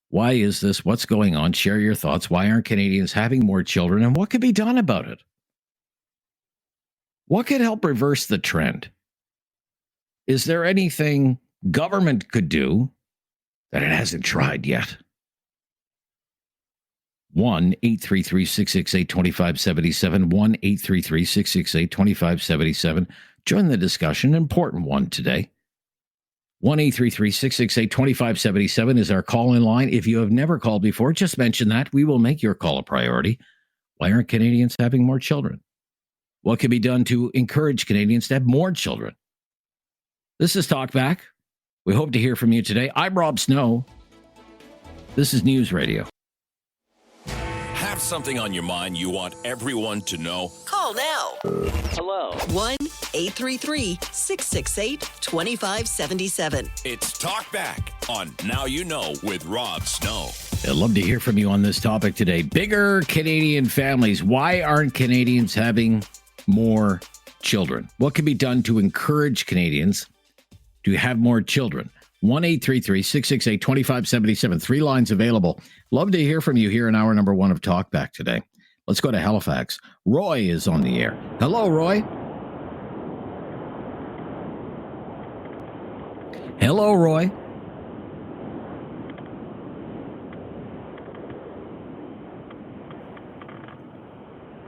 Why is this? What's going on? Share your thoughts. Why aren't Canadians having more children? And what could be done about it? What could help reverse the trend? Is there anything government could do that it hasn't tried yet? 1-833-668-2577, 1-833-668-2577. Join the discussion, important one today. 1-833-668-2577 is our call-in line. If you have never called before, just mention that. We will make your call a priority. Why aren't Canadians having more children? What can be done to encourage Canadians to have more children? This is Talkback. We hope to hear from you today. I'm Rob Snow. This is News Radio. Have something on your mind you want everyone to know? Call now. Hello. 1-833-668-2577. It's Talkback on Now You Know with Rob Snow. I'd love to hear from you on this topic today. Bigger Canadian families. Why aren't Canadians having more children? What can be done to encourage Canadians to have more children? 1-833-668-2577. 3 lines available. Love to hear from you here in hour number 1 of Talkback today. Let's go to Halifax. Roy is on the air. Hello, Roy. Hello, Roy.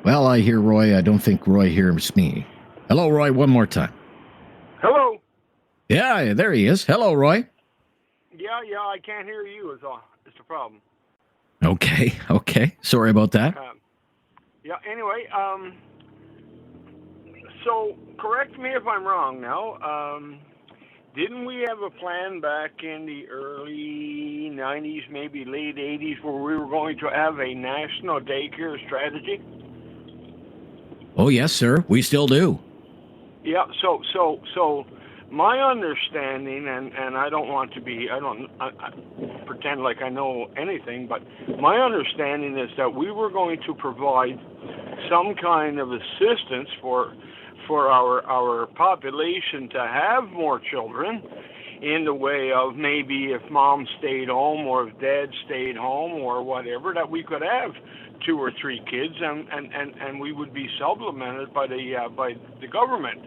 Well, I hear Roy. I don't think Roy hears me. Hello, Roy, one more time. Hello. Yeah, there he is. Hello, Roy. Yeah, I can't hear you is all. It's the problem. Okay. Sorry about that. Anyway, so correct me if I'm wrong now. Didn't we have a plan back in the early 90s, maybe late 80s, where we were going to have a national daycare strategy? Oh, yes, sir. We still do. Yeah, so my understanding, and I don't want to be, I pretend like I know anything, but my understanding is that we were going to provide some kind of assistance for our population to have more children, in the way of maybe if mom stayed home or if dad stayed home or whatever, that we could have 2 or 3 kids, and we would be supplemented by the government.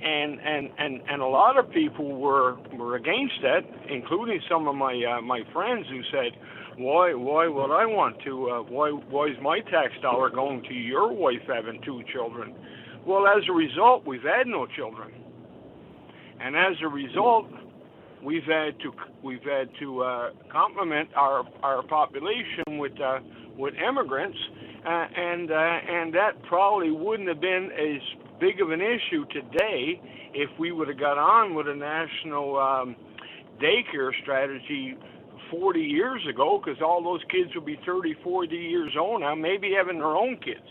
And a lot of people were against that, including some of my friends who said, why would I want to? Why is my tax dollar going to your wife having 2 children? Well, as a result, we've had no children, and as a result, we've had to complement our population with immigrants, and that probably wouldn't have been as big of an issue today if we would have got on with a national daycare strategy 40 years ago, because all those kids would be 30, 40 years old now, maybe having their own kids.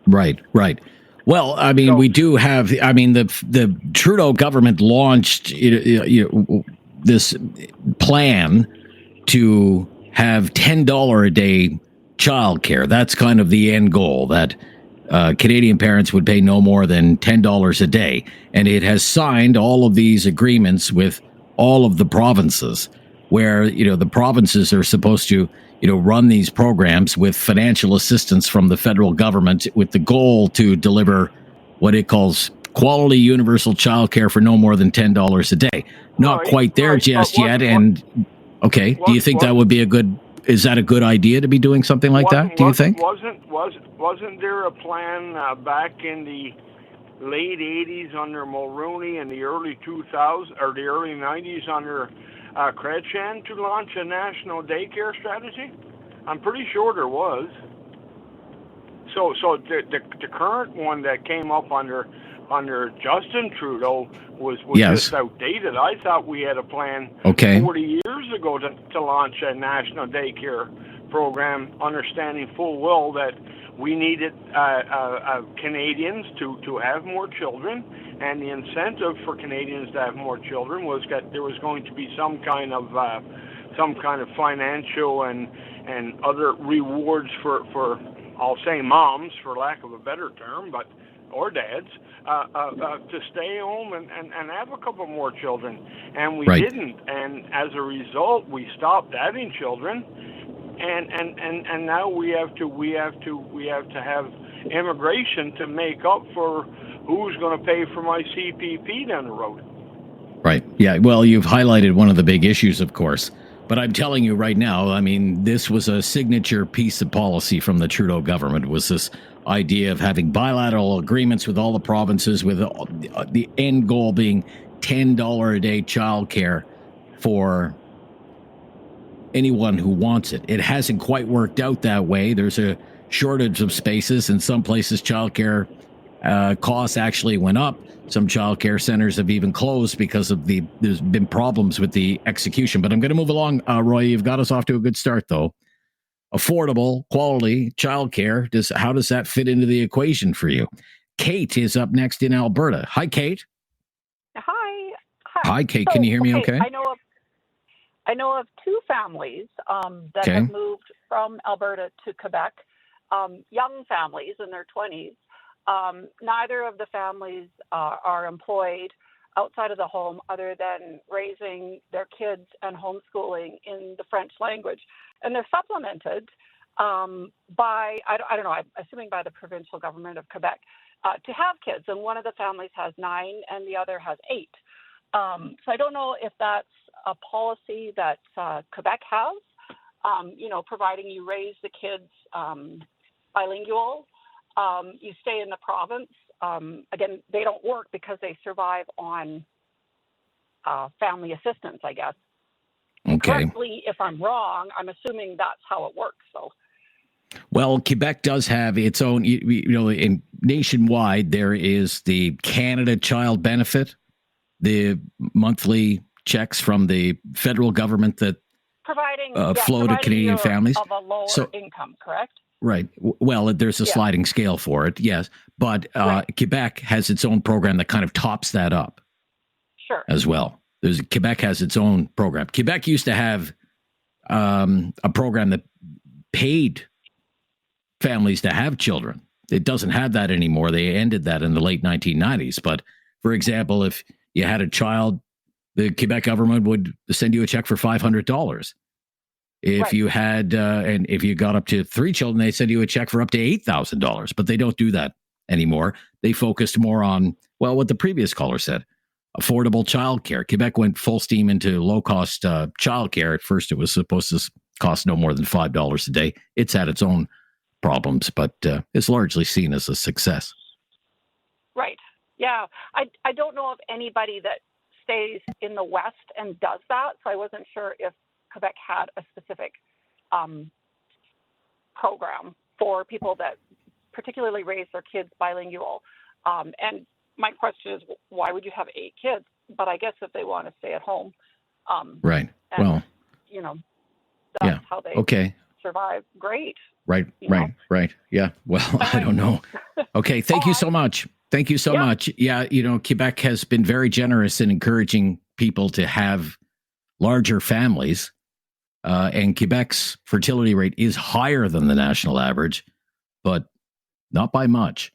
Right. Well, I mean, we do have. I mean, the Trudeau government launched this plan to have $10 a day childcare. That's kind of the end goal, that Canadian parents would pay no more than $10 a day, and it has signed all of these agreements with all of the provinces, where the provinces are supposed to run these programs with financial assistance from the federal government, with the goal to deliver what it calls quality universal childcare for no more than $10 a day. Not quite there just yet. And okay, do you think that would be is that a good idea to be doing something like that? Do you think? Wasn't there a plan back in the late 80s under Mulroney and the early 2000s or the early 90s under Chrétien to launch a national daycare strategy? I'm pretty sure there was. So the current one that came up under Justin Trudeau was just outdated. I thought we had a plan 40 years ago to launch a national daycare program, understanding full well that we needed Canadians to have more children, and the incentive for Canadians to have more children was that there was going to be some kind of financial and other rewards for I'll say moms, for lack of a better term, or dads, to stay home and have a couple more children, and we didn't, and as a result, we stopped having children, and now we have to have immigration to make up for who's going to pay for my CPP down the road. Right. Yeah. Well, you've highlighted one of the big issues, of course. But I'm telling you right now, I mean, this was a signature piece of policy from the Trudeau government, was this idea of having bilateral agreements with all the provinces, with the end goal being $10 a day childcare for anyone who wants it. It hasn't quite worked out that way. There's a shortage of spaces. In some places, childcare costs actually went up. Some childcare centers have even closed because of there's been problems with the execution. But I'm going to move along, Roy. You've got us off to a good start, though. Affordable, quality childcare. How does that fit into the equation for you? Kate is up next in Alberta. Hi, Kate. Hi, Kate. Can you hear me okay? I know of 2 families that have moved from Alberta to Quebec, young families in their 20s. Neither of the families are employed outside of the home other than raising their kids and homeschooling in the French language. And they're supplemented by, I don't know, I'm assuming by the provincial government of Quebec to have kids. And one of the families has 9 and the other has 8. So I don't know if that's a policy that Quebec has, providing you raise the kids bilingual. You stay in the province. Again, they don't work because they survive on family assistance, I guess. Okay. Correctly, if I'm wrong, I'm assuming that's how it works. So. Well, Quebec does have its own, in nationwide, there is the Canada Child Benefit, the monthly checks from the federal government that flow to Canadian families. Of a lower income, correct? Right. Well, there's a sliding scale for it, yes. But Quebec has its own program that kind of tops that up. Sure. As well. Quebec has its own program. Quebec used to have a program that paid families to have children. it doesn't have that anymore. They ended that in the late 1990s. But for example, if you had a child, the Quebec government would send you a check for $500. If you had, and if you got up to 3 children, they send you a check for up to $8,000. But they don't do that anymore. They focused more on, well, what the previous caller said, affordable childcare. Quebec went full steam into low-cost childcare. At first, it was supposed to cost no more than $5 a day. It's had its own problems, but it's largely seen as a success. Right. Yeah. I don't know of anybody that stays in the West and does that, so I wasn't sure if Quebec had a specific program for people that particularly raise their kids bilingual. And my question is, why would you have 8 kids? But I guess if they want to stay at home. Right. And, well, that's how they survive. Great. Right. Yeah. Well, I don't know. Okay. Thank you so much. Thank you so much. Yeah. Quebec has been very generous in encouraging people to have larger families. And Quebec's fertility rate is higher than the national average, but not by much.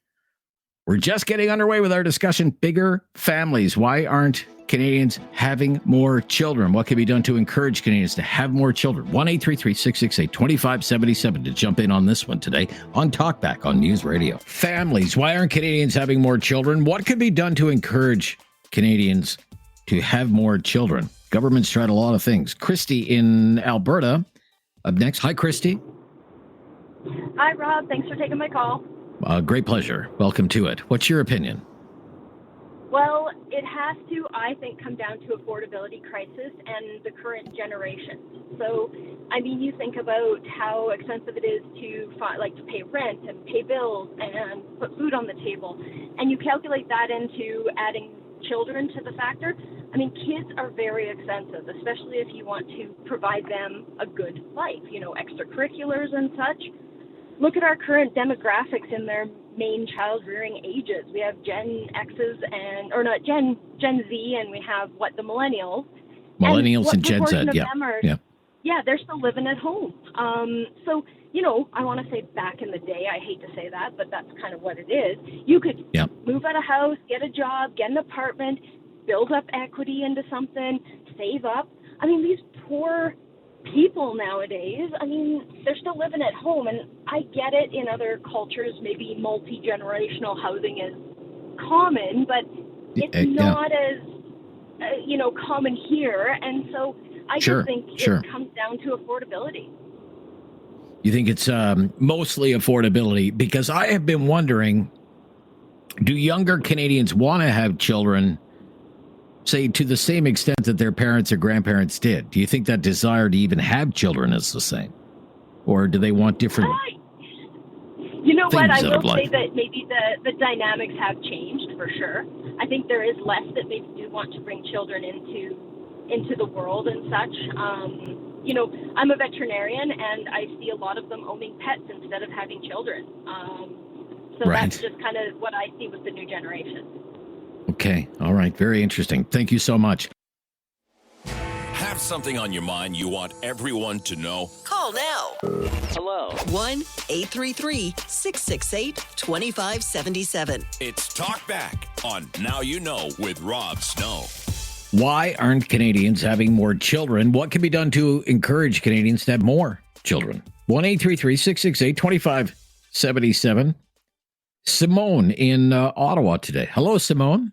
We're just getting underway with our discussion. Bigger families. Why aren't Canadians having more children? What can be done to encourage Canadians to have more children? 1-833-668-2577 to jump in on this one today on Talkback on News Radio. Families. Why aren't Canadians having more children? What can be done to encourage Canadians to have more children? Government's tried a lot of things. Christy in Alberta up next. Hi, Christy. Hi, Rob. Thanks for taking my call. Great pleasure. Welcome to it. What's your opinion? Well, it has to, I think, come down to affordability crisis and the current generation. So, I mean, you think about how expensive it is to pay rent and pay bills and put food on the table, and you calculate that into adding children to the factor. I mean, kids are very expensive, especially if you want to provide them a good life, extracurriculars and such. Look at our current demographics in their main child rearing ages. We have Gen Z, and we have the millennials. Millennials and Gen Z, they're still living at home. So, I want to say back in the day, I hate to say that, but that's kind of what it is. You could move out of house, get a job, get an apartment, build up equity into something, save up. I mean, these poor people nowadays, I mean, they're still living at home, and I get it in other cultures, maybe multi-generational housing is common, but it's not as, common here, and so I just think it comes down to affordability. You think it's mostly affordability? Because I have been wondering, do younger Canadians want to have children, say, to the same extent that their parents or grandparents did? Do you think that desire to even have children is the same? Or do they want different You know what? I will life? say that maybe the dynamics have changed for sure. I think there is less that maybe do want to bring children into the world and such. I'm a veterinarian, and I see a lot of them owning pets instead of having children. So that's just kind of what I see with the new generation. Okay. All right. Very interesting. Thank you so much. Have something on your mind you want everyone to know? Call now. Hello. 1-833-668-2577. It's Talk Back on Now You Know with Rob Snow. Why aren't Canadians having more children? What can be done to encourage Canadians to have more children? 1-833-668-2577. Simone in Ottawa today. Hello, Simone.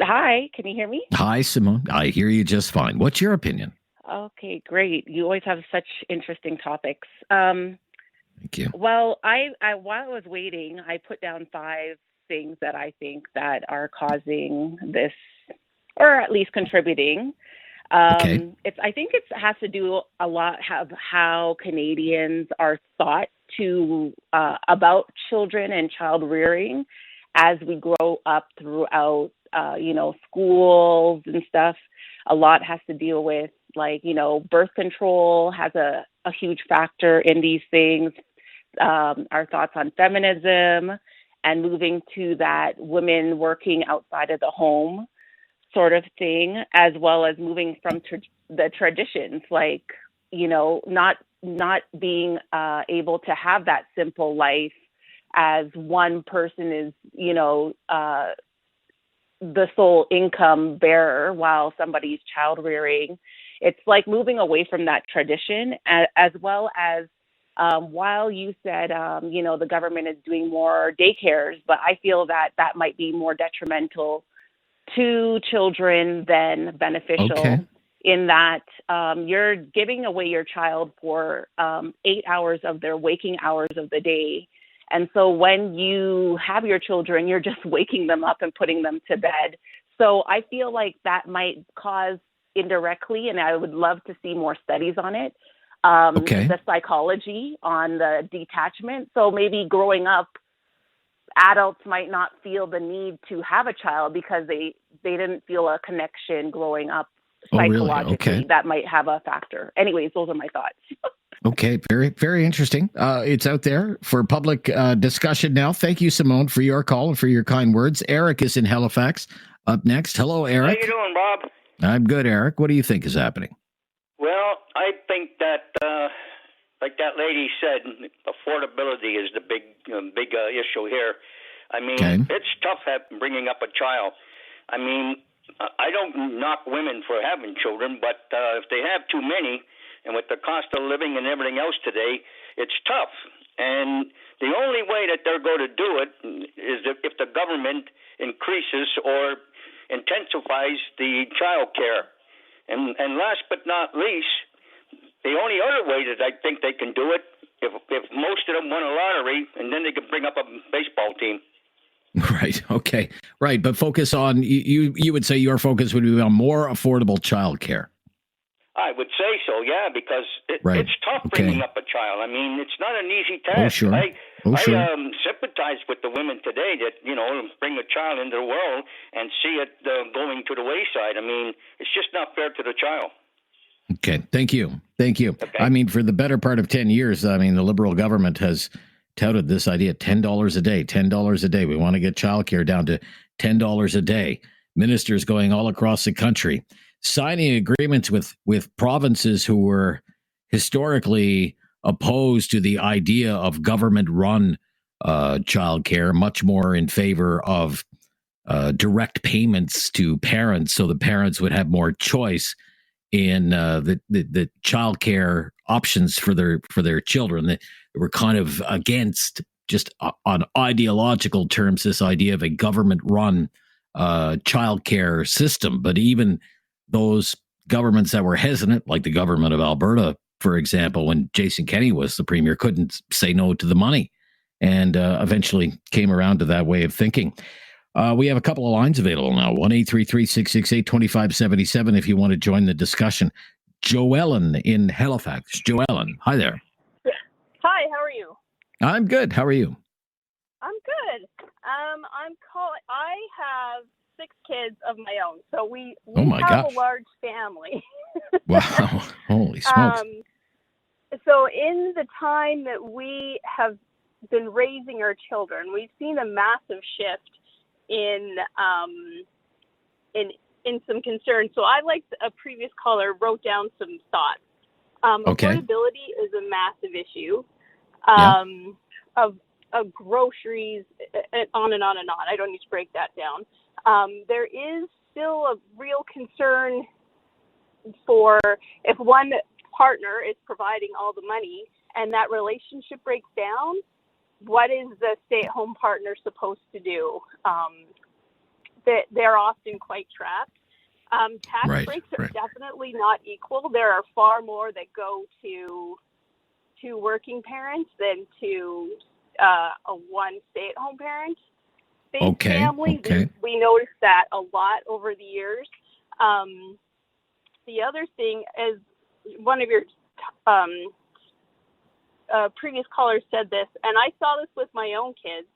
Hi, can you hear me? Hi, Simone. I hear you just fine. What's your opinion? Okay, great. You always have such interesting topics. Thank you. Well, I while I was waiting, I put down 5 things that I think that are causing this, or at least contributing. I think it has to do a lot of how Canadians are thought to about children and child rearing as we grow up throughout, schools and stuff. A lot has to deal with, birth control has a huge factor in these things. Our thoughts on feminism and moving to that women working outside of the home sort of thing, as well as moving from the traditions, not being able to have that simple life as one person is, the sole income bearer while somebody's child rearing. It's like moving away from that tradition, as well as while you said, the government is doing more daycares, but I feel that might be more detrimental to children than beneficial in that you're giving away your child for 8 hours of their waking hours of the day. And so when you have your children, you're just waking them up and putting them to bed. So I feel like that might cause indirectly, and I would love to see more studies on it, the psychology on the detachment. So maybe growing up, adults might not feel the need to have a child because they didn't feel a connection growing up psychologically. Okay. That might have a factor. Anyways, those are my thoughts. Okay, very, very interesting. It's out there for public discussion now. Thank you, Simone, for your call and for your kind words. Eric is in Halifax. Up next. Hello, Eric. How you doing, Bob? I'm good, Eric. What do you think is happening? Well, I think that, like that lady said, affordability is the big issue here. I mean, it's tough bringing up a child. I mean, I don't knock women for having children, but if they have too many, and with the cost of living and everything else today, it's tough. And the only way that they're going to do it is if the government increases or intensifies the child care. And last but not least, the only other way that I think they can do it, if most of them won a lottery, and then they could bring up a baseball team. Right. Okay. Right. But focus on, you would say your focus would be on more affordable child care. I would say so, yeah, because it's tough bringing up a child. I mean, it's not an easy task. Oh, sure. I sympathize with the women today that, bring a child into the world and see it going to the wayside. I mean, it's just not fair to the child. Okay. Thank you. Okay. I mean, for the better part of 10 years, the Liberal government has touted this idea, $10 a day, $10 a day. We want to get childcare down to $10 a day. Ministers going all across the country, signing agreements with provinces who were historically opposed to the idea of government-run childcare, much more in favor of direct payments to parents, so the parents would have more choice in the childcare options for their children. They were kind of against, just on ideological terms, this idea of a government-run childcare system. But even those governments that were hesitant, like the government of Alberta, for example, when Jason Kenney was the premier, couldn't say no to the money, and eventually came around to that way of thinking. We have a couple of lines available now. 1-833-668-2577 if you want to join the discussion. Joellen in Halifax. Joellen, hi there. Hi, how are you? I'm good. How are you? I'm good. I have 6 kids of my own, so we have a large family. Wow. Holy smokes. So in the time that we have been raising our children, we've seen a massive shift in some concerns. So I, like a previous caller, wrote down some thoughts. Affordability is a massive issue of groceries, on and on and on. I don't need to break that down. There is still a real concern for if one partner is providing all the money and that relationship breaks down, what is the stay-at-home partner supposed to do? They're often quite trapped. Tax breaks are definitely not equal. There are far more that go to working parents than to a one stay-at-home parent. Family. We noticed that a lot over the years. The other thing is, one of your previous callers said this, and I saw this with my own kids.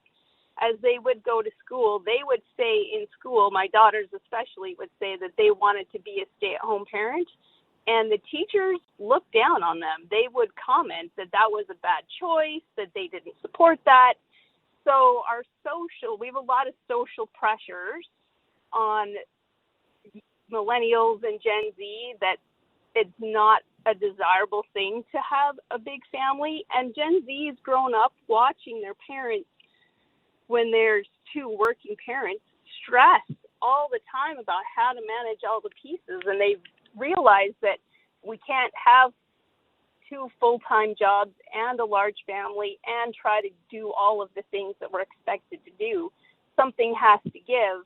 As they would go to school, they would say in school, my daughters especially would say that they wanted to be a stay-at-home parent, and the teachers looked down on them. They would comment that was a bad choice, that they didn't support that. So we have a lot of social pressures on millennials and Gen Z that it's not a desirable thing to have a big family. And Gen Z has grown up watching their parents when there's two working parents, stress all the time about how to manage all the pieces, and they've realized that we can't have two full-time jobs and a large family and try to do all of the things that we're expected to do. Something has to give.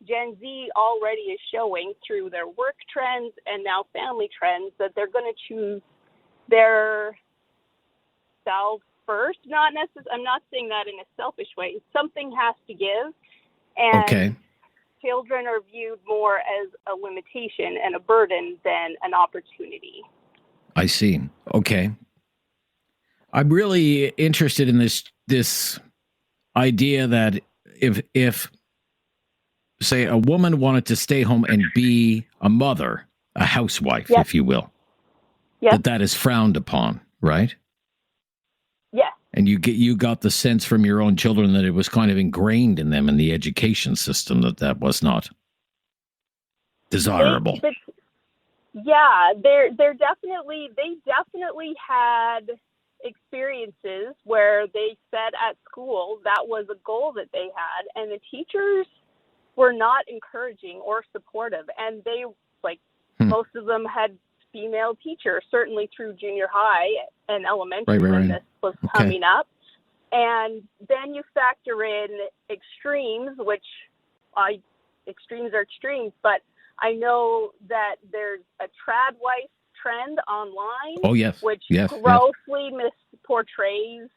Gen Z already is showing through their work trends and now family trends that they're going to choose their self first. I'm not saying that in a selfish way. Something has to give, and children are viewed more as a limitation and a burden than an opportunity. I see. Okay. I'm really interested in this idea that if say a woman wanted to stay home and be a mother, a housewife, if you will, that is frowned upon, right? Yes. And you got the sense from your own children that it was kind of ingrained in them in the education system that was not desirable. They definitely had experiences where they said at school that was a goal that they had, and the teachers were not encouraging or supportive, and they most of them had female teachers, certainly through junior high and elementary when this was coming up. And then you factor in extremes, which extremes are extremes, but I know that there's a trad wife trend online, which grossly misportrays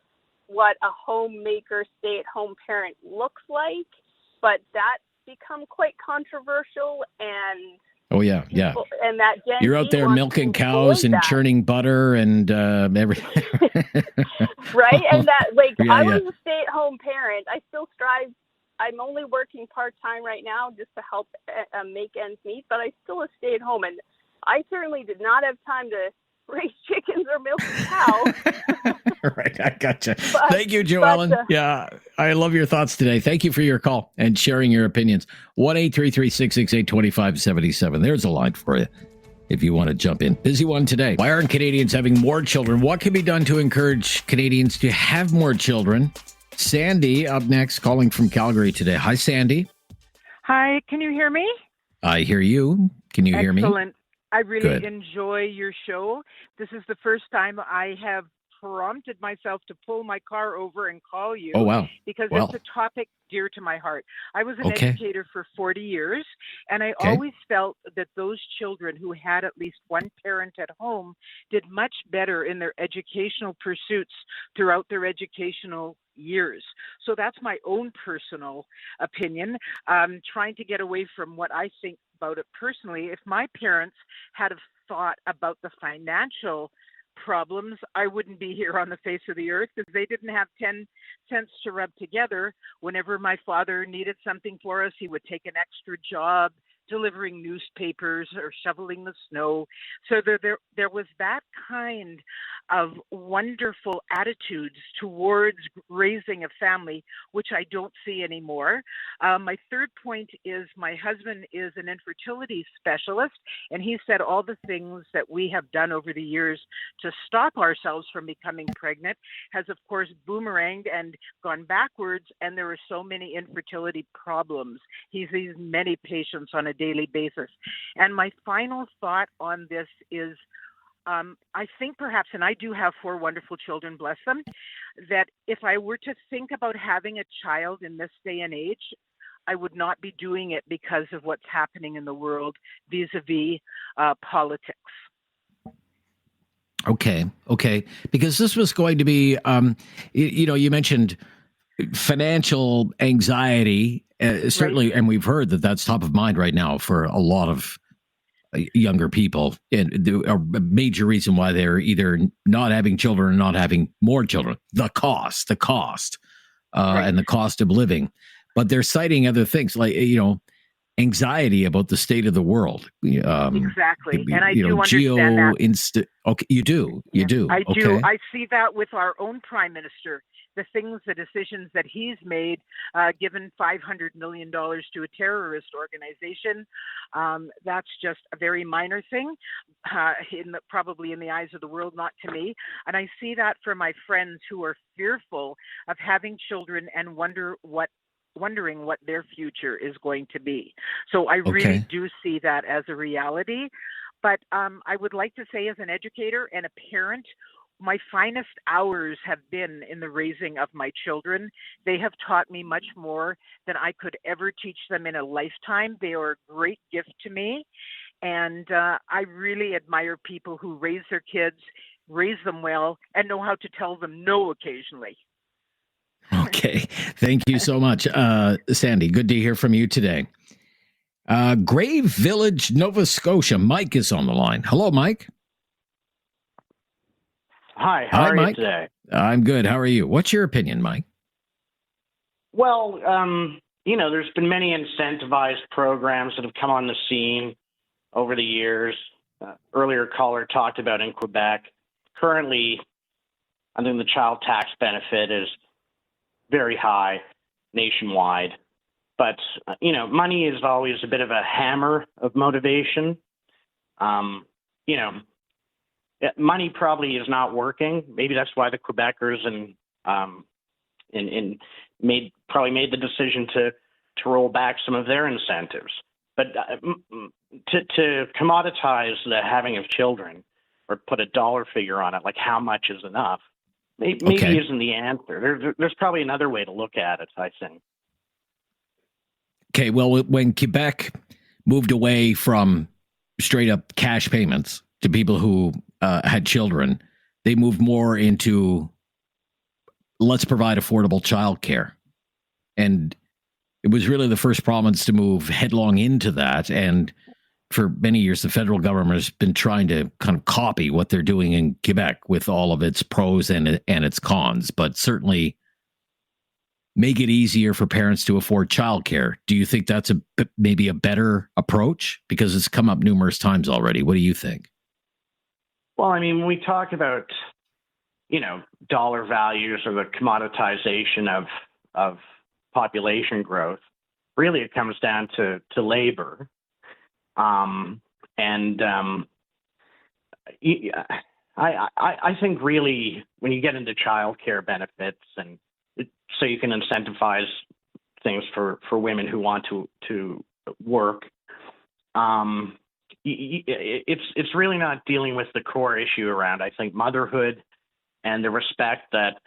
what a homemaker, stay-at-home parent looks like, but that's become quite controversial. And and that Gen you're out there milking cows and churning butter and everything. Right? And that, I was a stay-at-home parent. I still strive. I'm only working part-time right now just to help make ends meet, but I still stay-at-home. And I certainly did not have time to raise chickens or milk a cow. Right, I gotcha. Thank you, Joellen. I love your thoughts today. Thank you for your call and sharing your opinions. 1-833-668-2577. There's a line for you if you want to jump in. Busy one today. Why aren't Canadians having more children? What can be done to encourage Canadians to have more children? Sandy up next, calling from Calgary today. Hi, Sandy. Hi, can you hear me? I hear you. Can you hear me? Excellent. I really enjoy your show. This is the first time I have prompted myself to pull my car over and call you. Oh, wow. Because it's a topic dear to my heart. I was an educator for 40 years, and I always felt that those children who had at least one parent at home did much better in their educational pursuits throughout their educational years. So that's my own personal opinion. Trying to get away from what I think about it personally. If my parents had have thought about the financial problems, I wouldn't be here on the face of the earth, because they didn't have 10 cents to rub together. Whenever my father needed something for us, he would take an extra job delivering newspapers or shoveling the snow. So there was that kind of wonderful attitudes towards raising a family, which I don't see anymore. My third point is my husband is an infertility specialist, and he said all the things that we have done over the years to stop ourselves from becoming pregnant has, of course, boomeranged and gone backwards, and there are so many infertility problems. He sees many patients on a daily basis. And my final thought on this is, I think perhaps, and I do have 4 wonderful children, bless them, that if I were to think about having a child in this day and age, I would not be doing it because of what's happening in the world vis-a-vis politics. Okay. Because this was going to be, you mentioned financial anxiety, certainly, and we've heard that that's top of mind right now for a lot of younger people, and a major reason why they're either not having children or not having more children, the cost, and the cost of living. But they're citing other things like, anxiety about the state of the world. Exactly. And I do understand that. Okay, you do. I do. I see that with our own prime minister. the decisions that he's made, given $500 million to a terrorist organization, that's just a very minor thing, probably in the eyes of the world, not to me. And I see that for my friends who are fearful of having children and wondering what their future is going to be. So I really do see that as a reality. But I would like to say, as an educator and a parent, my finest hours have been in the raising of my children. They have taught me much more than I could ever teach them in a lifetime. They are a great gift to me. And I really admire people who raise their kids, raise them well, and know how to tell them no occasionally. Okay. Thank you so much, Sandy. Good to hear from you today. Grave Village, Nova Scotia. Mike is on the line. Hello, Mike. Hi, how are Mike. you today? I'm good. How are you? What's your opinion, Mike? Well, there's been many incentivized programs that have come on the scene over the years. Earlier caller talked about in Quebec. Currently, I think the child tax benefit is very high nationwide. But, money is always a bit of a hammer of motivation. Money probably is not working. Maybe that's why the Quebecers made the decision to roll back some of their incentives. But to commoditize the having of children or put a dollar figure on it, like how much is enough, maybe isn't the answer. There's probably another way to look at it, I think. Okay, well, when Quebec moved away from straight up cash payments to people who had children, they moved more into let's provide affordable childcare. And it was really the first province to move headlong into that. And for many years, the federal government has been trying to kind of copy what they're doing in Quebec with all of its pros and its cons, but certainly make it easier for parents to afford childcare. Do you think that's maybe a better approach? Because it's come up numerous times already. What do you think? Well, when we talk about, dollar values or the commoditization of population growth, really it comes down to labor. I think really when you get into childcare benefits, and so you can incentivize things for women who want to work, it's really not dealing with the core issue around, I think, motherhood and the respect that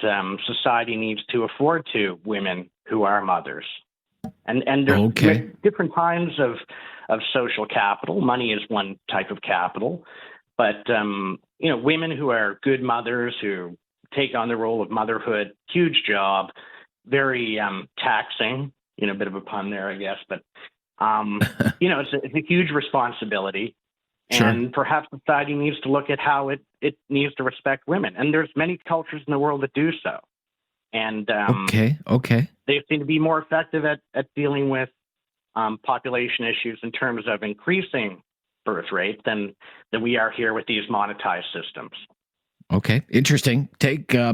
society needs to afford to women who are mothers. And there's different kinds of social capital. Money is one type of capital, but women who are good mothers who take on the role of motherhood, huge job, very taxing. A bit of a pun there, I guess, but it's a huge responsibility. Sure. And perhaps society needs to look at how it needs to respect women. And there's many cultures in the world that do so. And they seem to be more effective at dealing with population issues in terms of increasing birth rate than we are here with these monetized systems. Okay, interesting.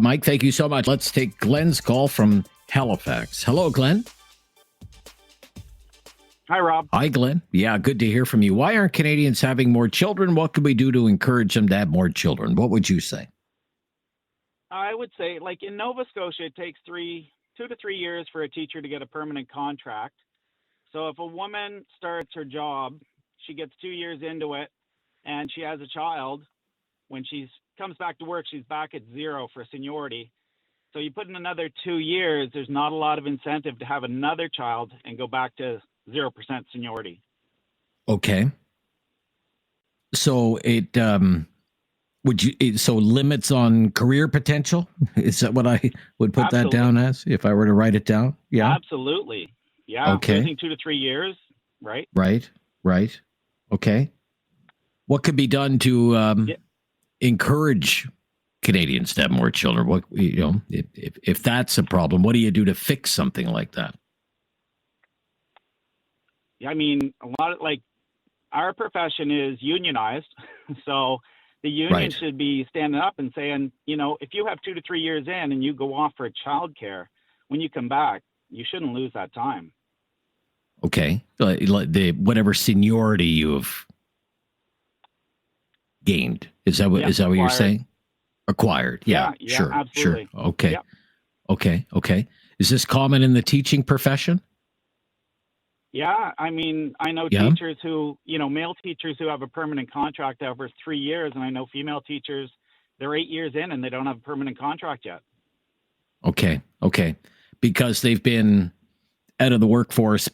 Mike, thank you so much. Let's take Glenn's call from Halifax. Hello, Glenn. Hi, Rob. Hi, Glenn. Yeah, good to hear from you. Why aren't Canadians having more children? What can we do to encourage them to have more children? What would you say? I would say, like in Nova Scotia, it takes 2 to 3 years for a teacher to get a permanent contract. So if a woman starts her job, she gets 2 years into it, and she has a child, when she comes back to work, she's back at zero for seniority. So you put in another 2 years, there's not a lot of incentive to have another child and go back to 0% seniority. Okay. So so limits on career potential? Is that what I would put that down as if I were to write it down? Yeah. Absolutely. Yeah. Okay. Losing 2 to 3 years, right? Right. Okay. What could be done to encourage Canadians to have more children? What, if that's a problem, what do you do to fix something like that? A lot of our profession is unionized, so The union Right. should be standing up and saying, you know, if you have 2 to 3 years in and you go off for childcare, when you come back, you shouldn't lose that time. Okay. The whatever seniority you have gained. Is that what Yeah, you're acquired. saying? Acquired. Yeah, Yeah, sure. absolutely. Sure. Okay. Yep. Okay. Is this common in the teaching profession? Yeah, I mean, I know Yeah. teachers who, you know, male teachers who have a permanent contract over 3 years, and I know female teachers, they're 8 years in and they don't have a permanent contract yet. Okay. Because they've been out of the workforce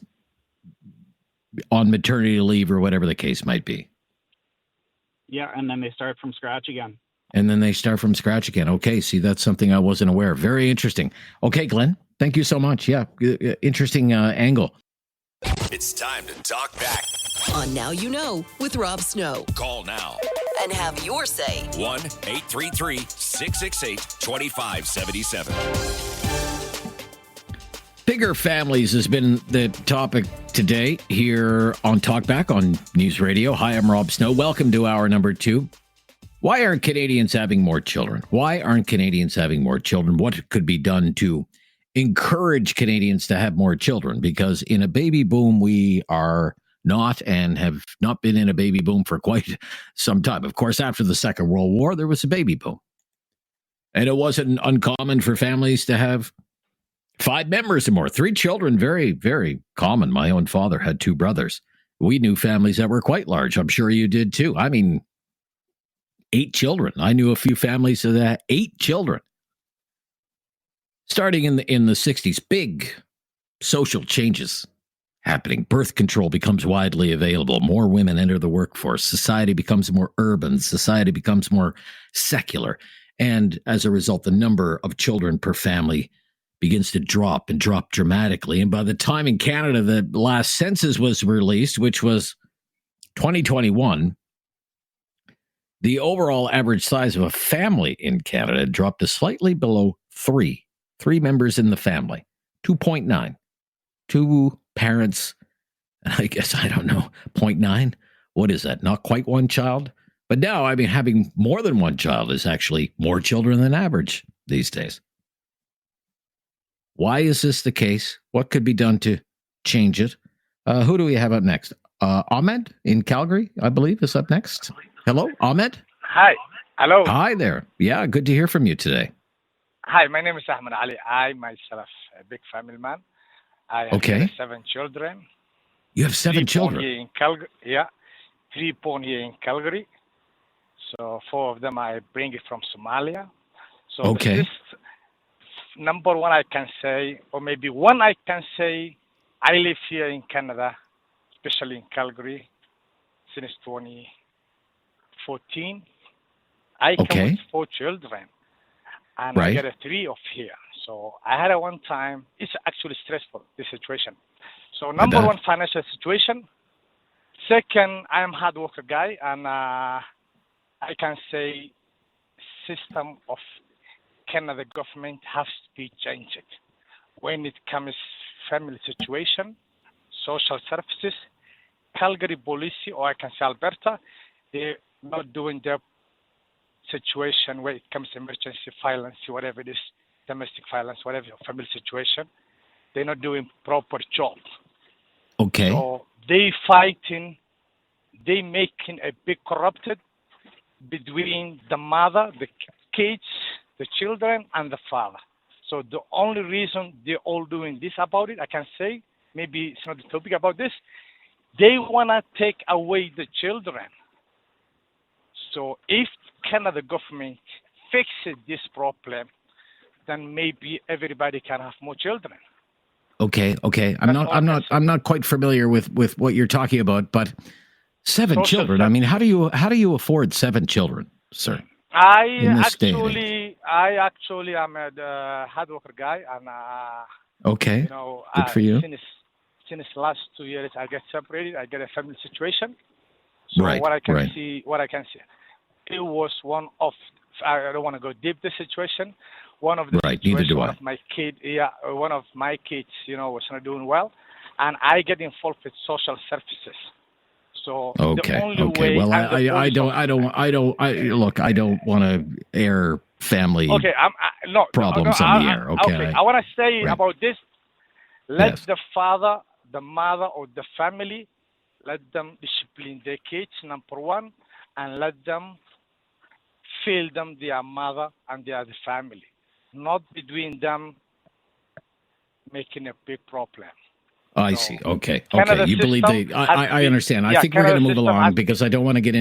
on maternity leave or whatever the case might be. Yeah, and then they start from scratch again. And then they start from scratch again. Okay. See, that's something I wasn't aware of. Very interesting. Okay, Glenn, thank you so much. Yeah. Interesting angle. It's time to talk back. On Now You Know with Rob Snow. Call now. And have your say. 1-833-668-2577. Bigger families has been the topic today here on Talkback on News Radio. Hi, I'm Rob Snow. Welcome to hour number 2. Why aren't Canadians having more children? What could be done to encourage Canadians to have more children? Because in a baby boom, we are not and have not been in a baby boom for quite some time. Of course, after the Second World War, there was a baby boom. And it wasn't uncommon for families to have 5 members or more, 3 children, very, very common. My own father had 2 brothers. We knew families that were quite large. I'm sure you did too. I mean, 8 children. I knew a few families that had 8 children. Starting in the 60s, big social changes happening. Birth control becomes widely available. More women enter the workforce. Society becomes more urban. Society becomes more secular. And as a result, the number of children per family begins to drop dramatically. And by the time in Canada, the last census was released, which was 2021, the overall average size of a family in Canada dropped to slightly below 3 members in the family, 2.9, 2 parents. And I guess, I don't know, 0.9. What is that? Not quite 1 child. But now, I mean, having more than 1 child is actually more children than average these days. Why is this the case? What could be done to change it? Who do we have up next? Ahmed in Calgary, I believe, is up next. Hello, Ahmed? Hi. Hello. Hi there. Yeah, good to hear from you today. Hi, my name is Ahmed Ali. I myself a big family man. I have 7 children. You have 7 children? Here in Calgary. Yeah. 3 born here in Calgary. So 4 of them I bring it from Somalia. So this number 1 I can say, or maybe 1 I can say, I live here in Canada, especially in Calgary, since 2014. I come with 4 children, and I get 3 of here. So I had a one time, it's actually stressful, this situation. So number 1, financial situation. Second, I am hard worker guy, and I can say system of Canada government has to be changed when it comes family situation, social services, Calgary police, or I can say Alberta, they're not doing their situation when it comes to emergency violence, whatever it is, domestic violence, whatever your family situation, they're not doing proper job. Okay. So they fighting, they making a big corrupted between the mother, the kids, the children, and the father. So the only reason they're all doing this about it, I can say, maybe it's not the topic about this, they want to take away the children. So if Canada government fixes this problem, then maybe everybody can have more children. Okay. I'm not quite familiar with what you're talking about, but 7 children. I mean, how do you afford 7 children, sir? I actually am a hard worker guy, and okay, you know, good for you. Since last 2 years, I get separated. I get a family situation. So right. what I can see, it was one of. I don't want to go deep the situation. One of the Neither do one I. of my kids, one of my kids, was not doing well, and I get involved with social services. So Okay. the only Okay. way Well, and the I only look, I don't want to air family Okay, problems on the air. Okay. I want to say Right. about this. Let Yes. the father, the mother, or the family, let them discipline their kids, number one, and let them feel them their mother and their family, not between them making a big problem. I see. Okay. Canada Okay. You believe system I understand. I think we're going to move along because I don't want to get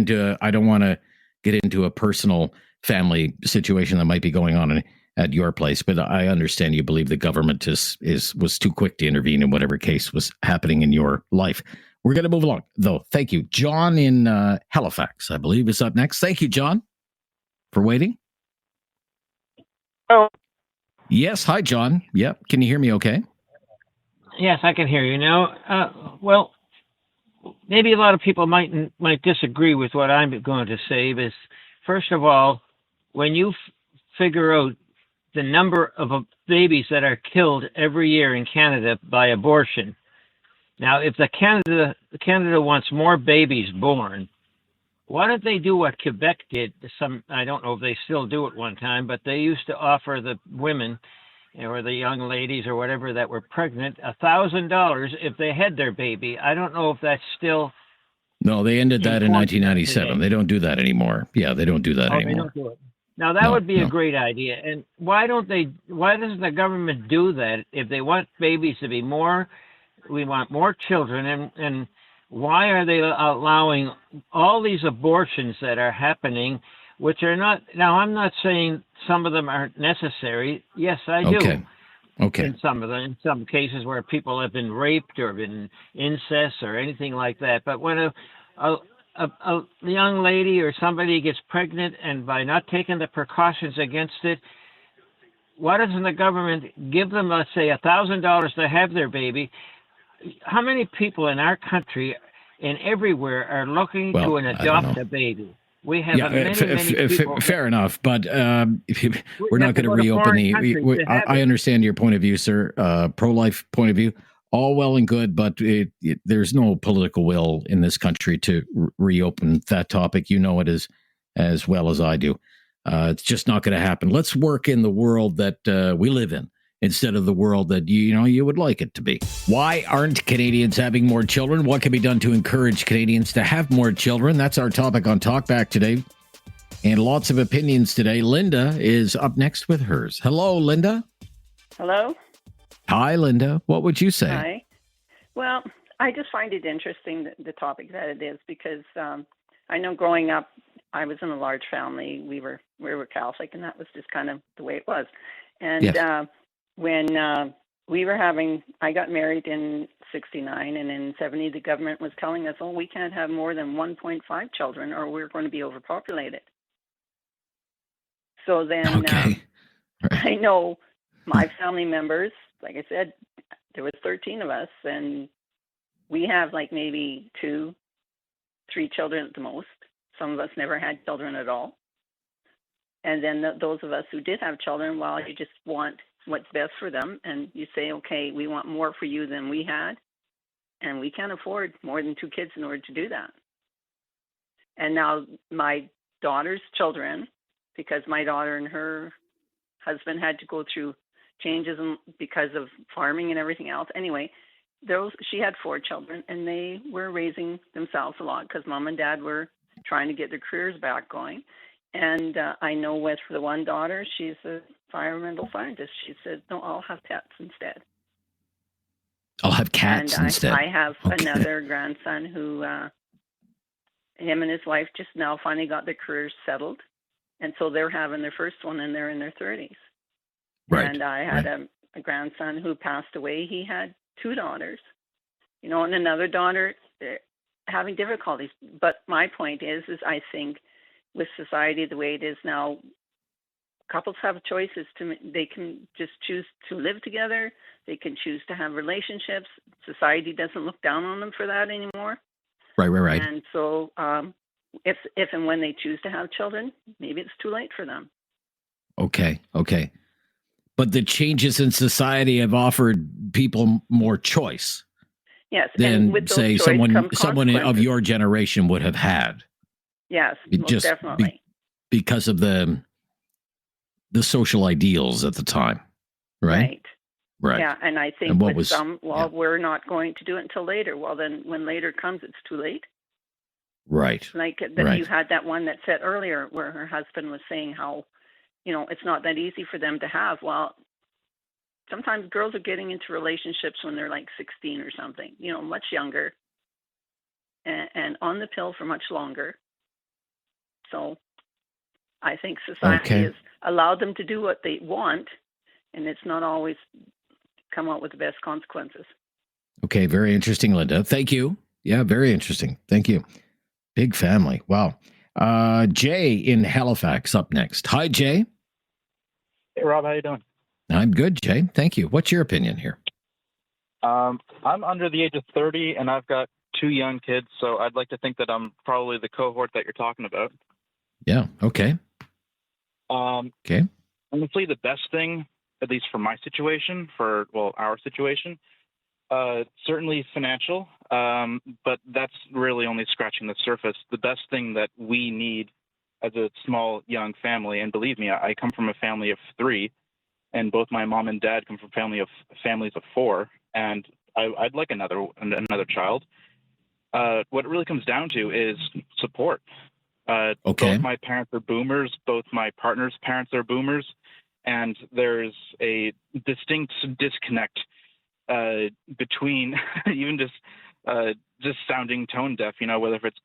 into a personal family situation that might be going on at your place. But I understand you believe the government was too quick to intervene in whatever case was happening in your life. We're going to move along, though. Thank you. John in Halifax, I believe, is up next. Thank you, John, for waiting. Oh. Yes. Hi, John. Yep. Can you hear me okay? Yes, I can hear you now. Well, maybe a lot of people might disagree with what I'm going to say. But first of all, when you figure out the number of babies that are killed every year in Canada by abortion, now if Canada wants more babies born, why don't they do what Quebec did? I don't know if they still do it one time, but they used to offer the women or the young ladies or whatever that were pregnant $1,000 if they had their baby. I don't know if that's still. No, they ended that in 1997. today. They don't do that anymore. Yeah, they don't do that They anymore. don't do it. Now that would be a great idea. And why doesn't the government do that? If they want babies to be more, we want more children, and why are they allowing all these abortions that are happening, which are not, now I'm not saying some of them aren't necessary. Yes, I do. Okay. In some cases where people have been raped or been incest or anything like that. But when a young lady or somebody gets pregnant and by not taking the precautions against it, why doesn't the government give them, let's say, $1,000 to have their baby? How many people in our country and everywhere are looking to adopt a baby? We have many people. Fair enough, but we're not going to reopen the. I understand your point of view, sir. Pro-life point of view, all well and good, but there's no political will in this country to reopen that topic. You know it as well as I do. It's just not going to happen. Let's work in the world that we live in instead of the world that you would like it to be. Why aren't Canadians having more children? What can be done to encourage Canadians to have more children? That's our topic on Talkback today. And lots of opinions today. Linda is up next with hers. Hello, Linda. Hello. Hi, Linda. What would you say? Hi. Well, I just find it interesting, the topic that it is, because I know growing up, I was in a large family. We were Catholic, and that was just kind of the way it was. And yes. When I got married in 69, and in 70, the government was telling us, we can't have more than 1.5 children or we're going to be overpopulated. So then I know my family members, like I said, there was 13 of us, and we have like maybe 2-3 children at the most. Some of us never had children at all. And then those of us who did have children, you just want what's best for them, and you say, okay, we want more for you than we had, and we can't afford more than 2 kids in order to do that. And now my daughter's children, because my daughter and her husband had to go through changes because of farming and everything else. Anyway, she had 4 children, and they were raising themselves a lot because mom and dad were trying to get their careers back going. And I know with the one daughter, she's a environmental scientist. She said, no, I'll have pets instead. I'll have cats instead. I have another grandson who, him and his wife just now finally got their careers settled. And so they're having their first one, and they're in their 30s. Right. And I had a grandson who passed away. He had 2 daughters, and another daughter having difficulties. But my point is I think with society the way it is now, couples have choices. They can just choose to live together. They can choose to have relationships. Society doesn't look down on them for that anymore. Right. And so if and when they choose to have children, maybe it's too late for them. Okay. But the changes in society have offered people more choice. Yes, than and with those say choice someone come of consequences. your generation would have had. Yes, It most just definitely. because of the social ideals at the time, right? Right. Yeah, and I think And what with was some, we're not going to do it until later. Well, then when later comes, it's too late. right. Like that, Right. you had that one that said earlier where her husband was saying how, it's not that easy for them to have. Well, sometimes girls are getting into relationships when they're like 16 or something, much younger, and on the pill for much longer. So I think society has allowed them to do what they want, and it's not always come out with the best consequences. Okay, very interesting, Linda. Thank you. Yeah, very interesting. Thank you. Big family. Wow. Jay in Halifax up next. Hi, Jay. Hey, Rob, how you doing? I'm good, Jay. Thank you. What's your opinion here? I'm under the age of 30, and I've got 2 young kids, so I'd like to think that I'm probably the cohort that you're talking about. Yeah. Okay. Okay. Honestly, the best thing, at least for my situation, our situation, certainly financial, but that's really only scratching the surface. The best thing that we need as a small, young family, and believe me, I come from a family of 3, and both my mom and dad come from families of 4, and I'd like another child. What it really comes down to is support. Both my parents are boomers. Both my partner's parents are boomers. And there's a distinct disconnect between even just sounding tone deaf, whether if it's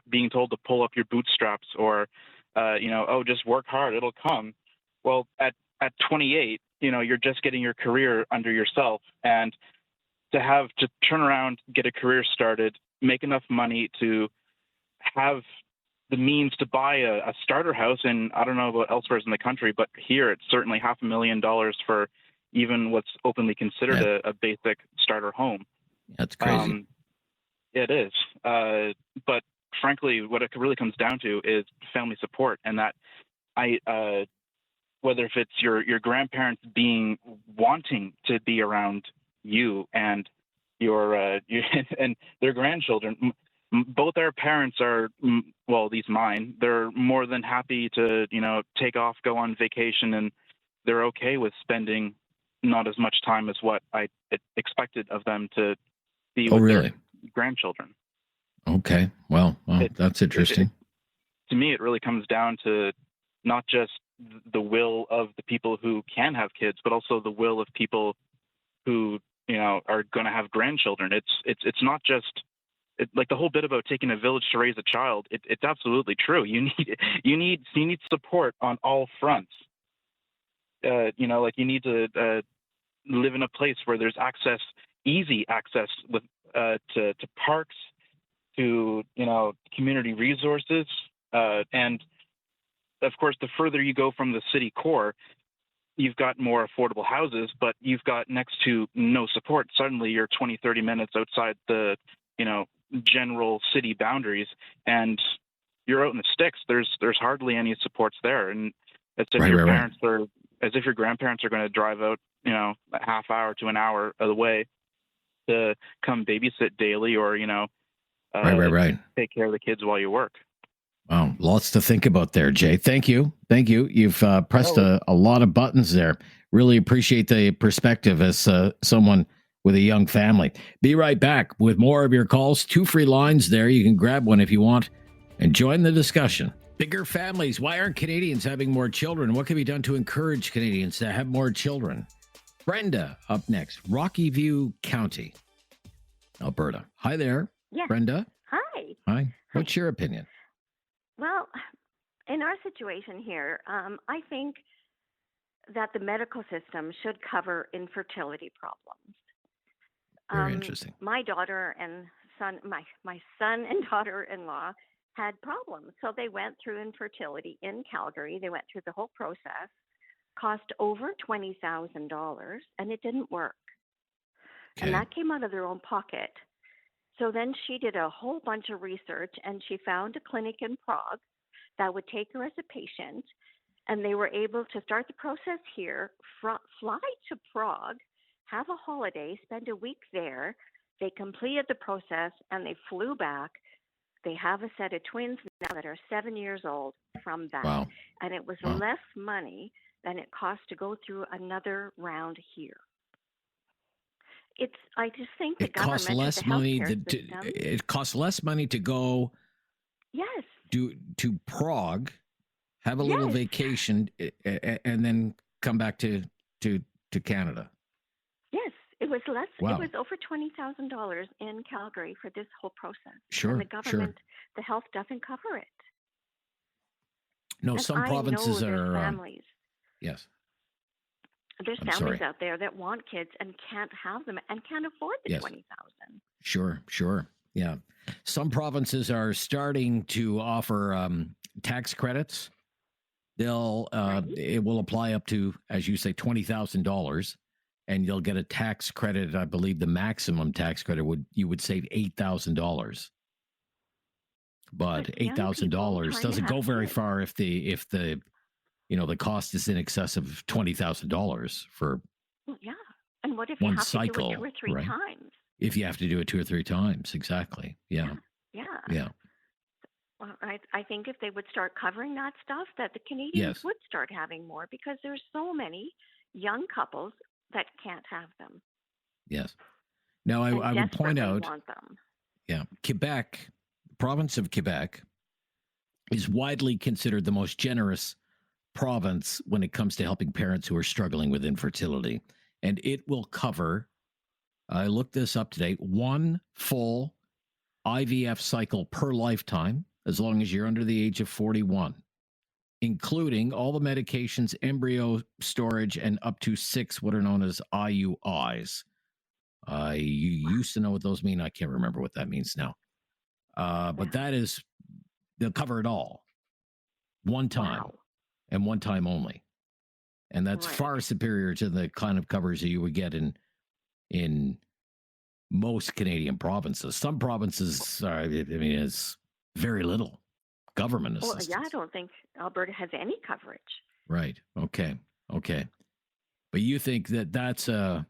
being told to pull up your bootstraps or, just work hard, it'll come. Well, at 28, you're just getting your career under yourself, and to turn around, get a career started, make enough money to have the means to buy a starter house, and I don't know about elsewhere in the country, but here it's certainly $500,000 for even what's openly considered a basic starter home. That's crazy. It is. But frankly, what it really comes down to is family support, and that whether if it's your grandparents wanting to be around you and your and their grandchildren. Both our parents are, well, at least mine, they're more than happy to, take off, go on vacation, and they're okay with spending not as much time as what I expected of them to be with their grandchildren. Okay. Well, that's interesting. To me, it really comes down to not just the will of the people who can have kids, but also the will of people who, are going to have grandchildren. It's not just like the whole bit about taking a village to raise a child. It's absolutely true. You need support on all fronts. Like you need to live in a place where there's easy access to parks, to community resources, and of course, the further you go from the city core, you've got more affordable houses, but you've got next to no support. Suddenly you're 20, 30 minutes outside the, general city boundaries, and you're out in the sticks. There's hardly any supports there. And as if your grandparents are going to drive out, a half hour to an hour of the way to come babysit daily or, take care of the kids while you work. Wow, lots to think about there, Jay. Thank you. You've pressed a lot of buttons there. Really appreciate the perspective as someone with a young family. Be right back with more of your calls. 2 free lines there. You can grab one if you want and join the discussion. Bigger families. Why aren't Canadians having more children? What can be done to encourage Canadians to have more children? Brenda up next. Rocky View County, Alberta. Hi there, Brenda. Hi. Hi. What's your opinion? Well, in our situation here, I think that the medical system should cover infertility problems. Very interesting. My daughter and son, my son and daughter-in-law had problems, so they went through infertility in Calgary. They went through the whole process, cost over $20,000, and it didn't work. Okay. And that came out of their own pocket. So then she did a whole bunch of research, and she found a clinic in Prague that would take her as a patient, and they were able to start the process here, fly to Prague, have a holiday, spend a week there, They completed the process and they flew back. They have a set of twins now that are 7 years old from that. Wow. And it was less money than it cost to go through another round here. I just think the government, costs less money system, it costs less money to go to Prague, have a little vacation, and then come back to Canada. Yes, it was less. Wow. It was over $20,000 in Calgary for this whole process. Sure, and the government, the health doesn't cover it. No, and some provinces are. Families. Yes. There's families out there that want kids and can't have them and can't afford the $20,000. Sure. Yeah. Some provinces are starting to offer tax credits. They'll it will apply up to, as you say, $20,000, and you'll get a tax credit. I believe the maximum tax credit you would save $8,000. But $8,000 doesn't go very far if the the cost is in excess of $20,000 for and what if one you have cycle, to do it 2 or 3 times? If you have to do it 2 or 3 times, exactly. Yeah. Well, I think if they would start covering that stuff, that the Canadians would start having more, because there's so many young couples that can't have them. Yes. Now, I would point out, want them. Quebec, the province of Quebec, is widely considered the most generous province when it comes to helping parents who are struggling with infertility. And it will cover, I looked this up today, 1 full IVF cycle per lifetime, as long as you're under the age of 41, including all the medications, embryo storage, and up to 6 what are known as IUIs. You used to know what those mean. I can't remember what that means now. But they'll cover it all. One time. Wow. And one time only. And that's far superior to the kind of covers that you would get in most Canadian provinces. Some provinces it's very little government assistance. Well, I don't think Alberta has any coverage. Right. Okay. But you think that's an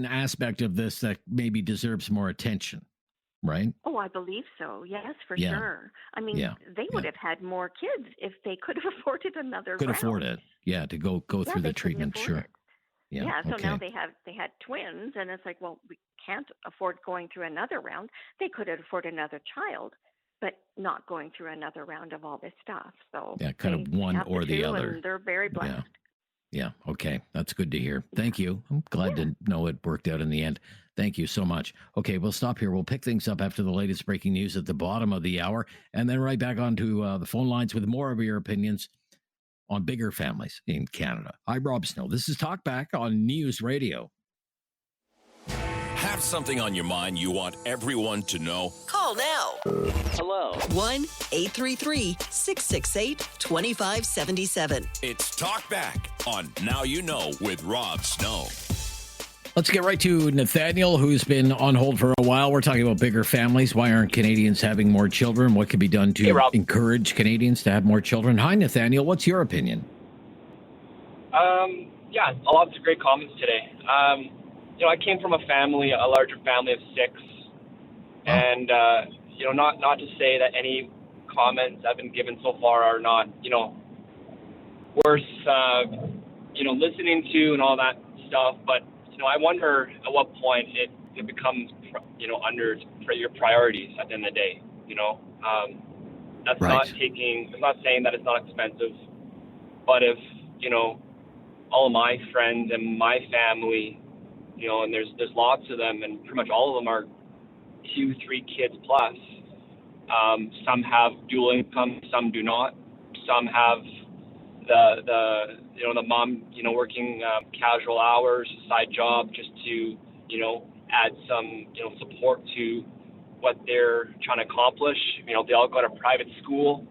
aspect of this that maybe deserves more attention, right? Oh, I believe so. Yes, for sure. I mean, they would have had more kids if they could have afforded another Could round. afford it. Yeah, to go through the treatment. Sure. Yeah. So now they had twins, and it's like, well, we can't afford going through another round. They could afford another child, but not going through another round of all this stuff. So kind of one or the other. And they're very blessed. Yeah. Okay. That's good to hear. Thank you. I'm glad to know it worked out in the end. Thank you so much. Okay, we'll stop here. We'll pick things up after the latest breaking news at the bottom of the hour, and then right back onto the phone lines with more of your opinions on bigger families in Canada. I'm Rob Snow. This is Talkback on News Radio. Have something on your mind you want everyone to know? Call now. Hello. 1-833-668-2577. It's Talkback on Now You Know with Rob Snow. Let's get right to Nathaniel, who's been on hold for a while. We're talking about bigger families. Why aren't Canadians having more children? What could be done to encourage Canadians to have more children? Hi, Nathaniel. What's your opinion? Yeah, lots of great comments today. I came from a larger family of 6, and not to say that any comments I've been given so far are not, worth, listening to and all that stuff, but I wonder at what point it becomes, under your priorities at the end of the day. That's not I'm not saying that it's not expensive, but if, all of my friends and my family, and there's lots of them, and pretty much all of them are 2-3 kids plus. Some have dual income, some do not. Some have the mom, working casual hours, side job, just to, add some, support to what they're trying to accomplish. They all go to private school.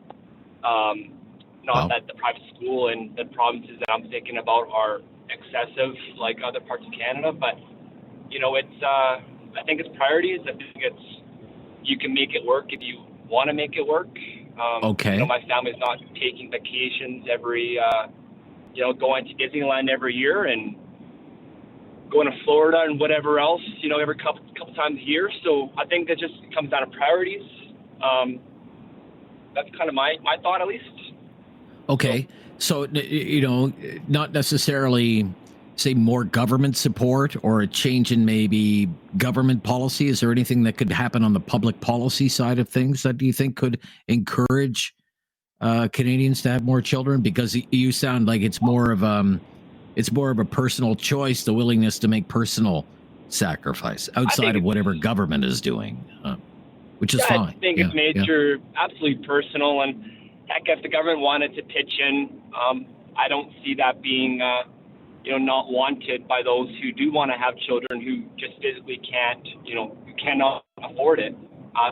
Not that the private school in the provinces that I'm thinking about are excessive like other parts of Canada, but, it's, I think it's priorities. I think you can make it work if you want to make it work. My family's not taking vacations every, going to Disneyland every year, and going to Florida and whatever else, every couple times a year. So I think that just comes down to priorities. That's kind of my thought, at least. Okay. So, not necessarily, say, more government support or a change in maybe government policy. Is there anything that could happen on the public policy side of things that you think could encourage Canadians to have more children? Because you sound like it's more of a personal choice, the willingness to make personal sacrifice outside of whatever government is doing, which is fine. I think it's nature, absolutely personal. And heck, if the government wanted to pitch in, I don't see that being, not wanted by those who do want to have children who just physically can't, cannot afford it.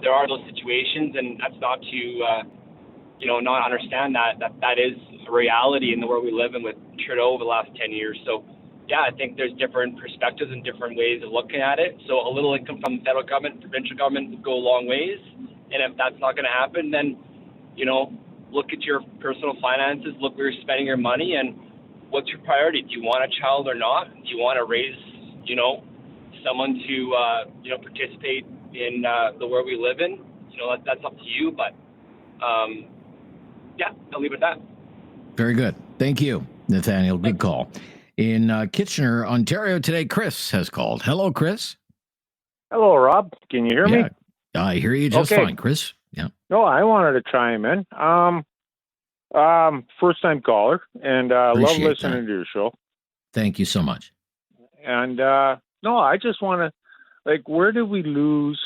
There are those situations, and that's not to, not understand that is a reality in the world we live in with Trudeau over the last 10 years. So, yeah, I think there's different perspectives and different ways of looking at it. So a little income from the federal government, provincial government would go a long ways. And if that's not going to happen, then, look at your personal finances, look where you're spending your money, and what's your priority? Do you want a child or not? Do you want to raise, someone to, participate in the world we live in? That's up to you. But, yeah, I'll leave it at that. Very good. Thank you, Nathaniel. Good call. In Kitchener, Ontario today, Chris has called. Hello, Chris. Hello, Rob. Can you hear me? I hear you just fine, Chris. Yeah. No, I wanted to chime in. First time caller, and love listening to your show. Thank you so much. And no, I just want to, where do we lose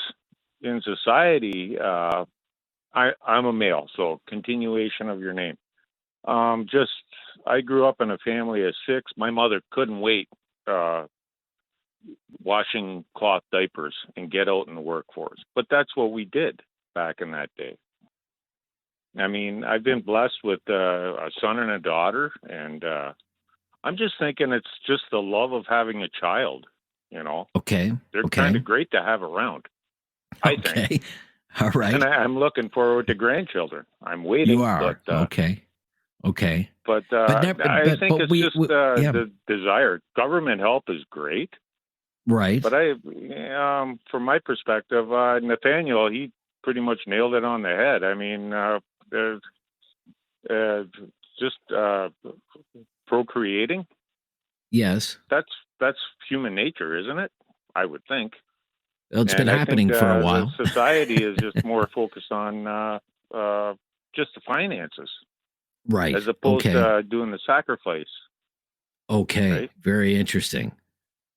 in society? I'm a male, so continuation of your name. I grew up in a family of 6. My mother couldn't wait washing cloth diapers and get out in the workforce. But that's what we did back in that day. I mean, I've been blessed with a son and a daughter, and I'm just thinking it's just the love of having a child, Okay. They're kind of great to have around, I think. All right. And I'm looking forward to grandchildren. I'm waiting. You are. But, okay. But I think it's just the desire. Government help is great. Right. But from my perspective, Nathaniel, he pretty much nailed it on the head. I mean, just procreating. Yes. That's human nature, isn't it? I would think. Well, it's been happening for a while. Society is just more focused on just the finances. Right. As opposed to doing the sacrifice. Okay. Right? Very interesting.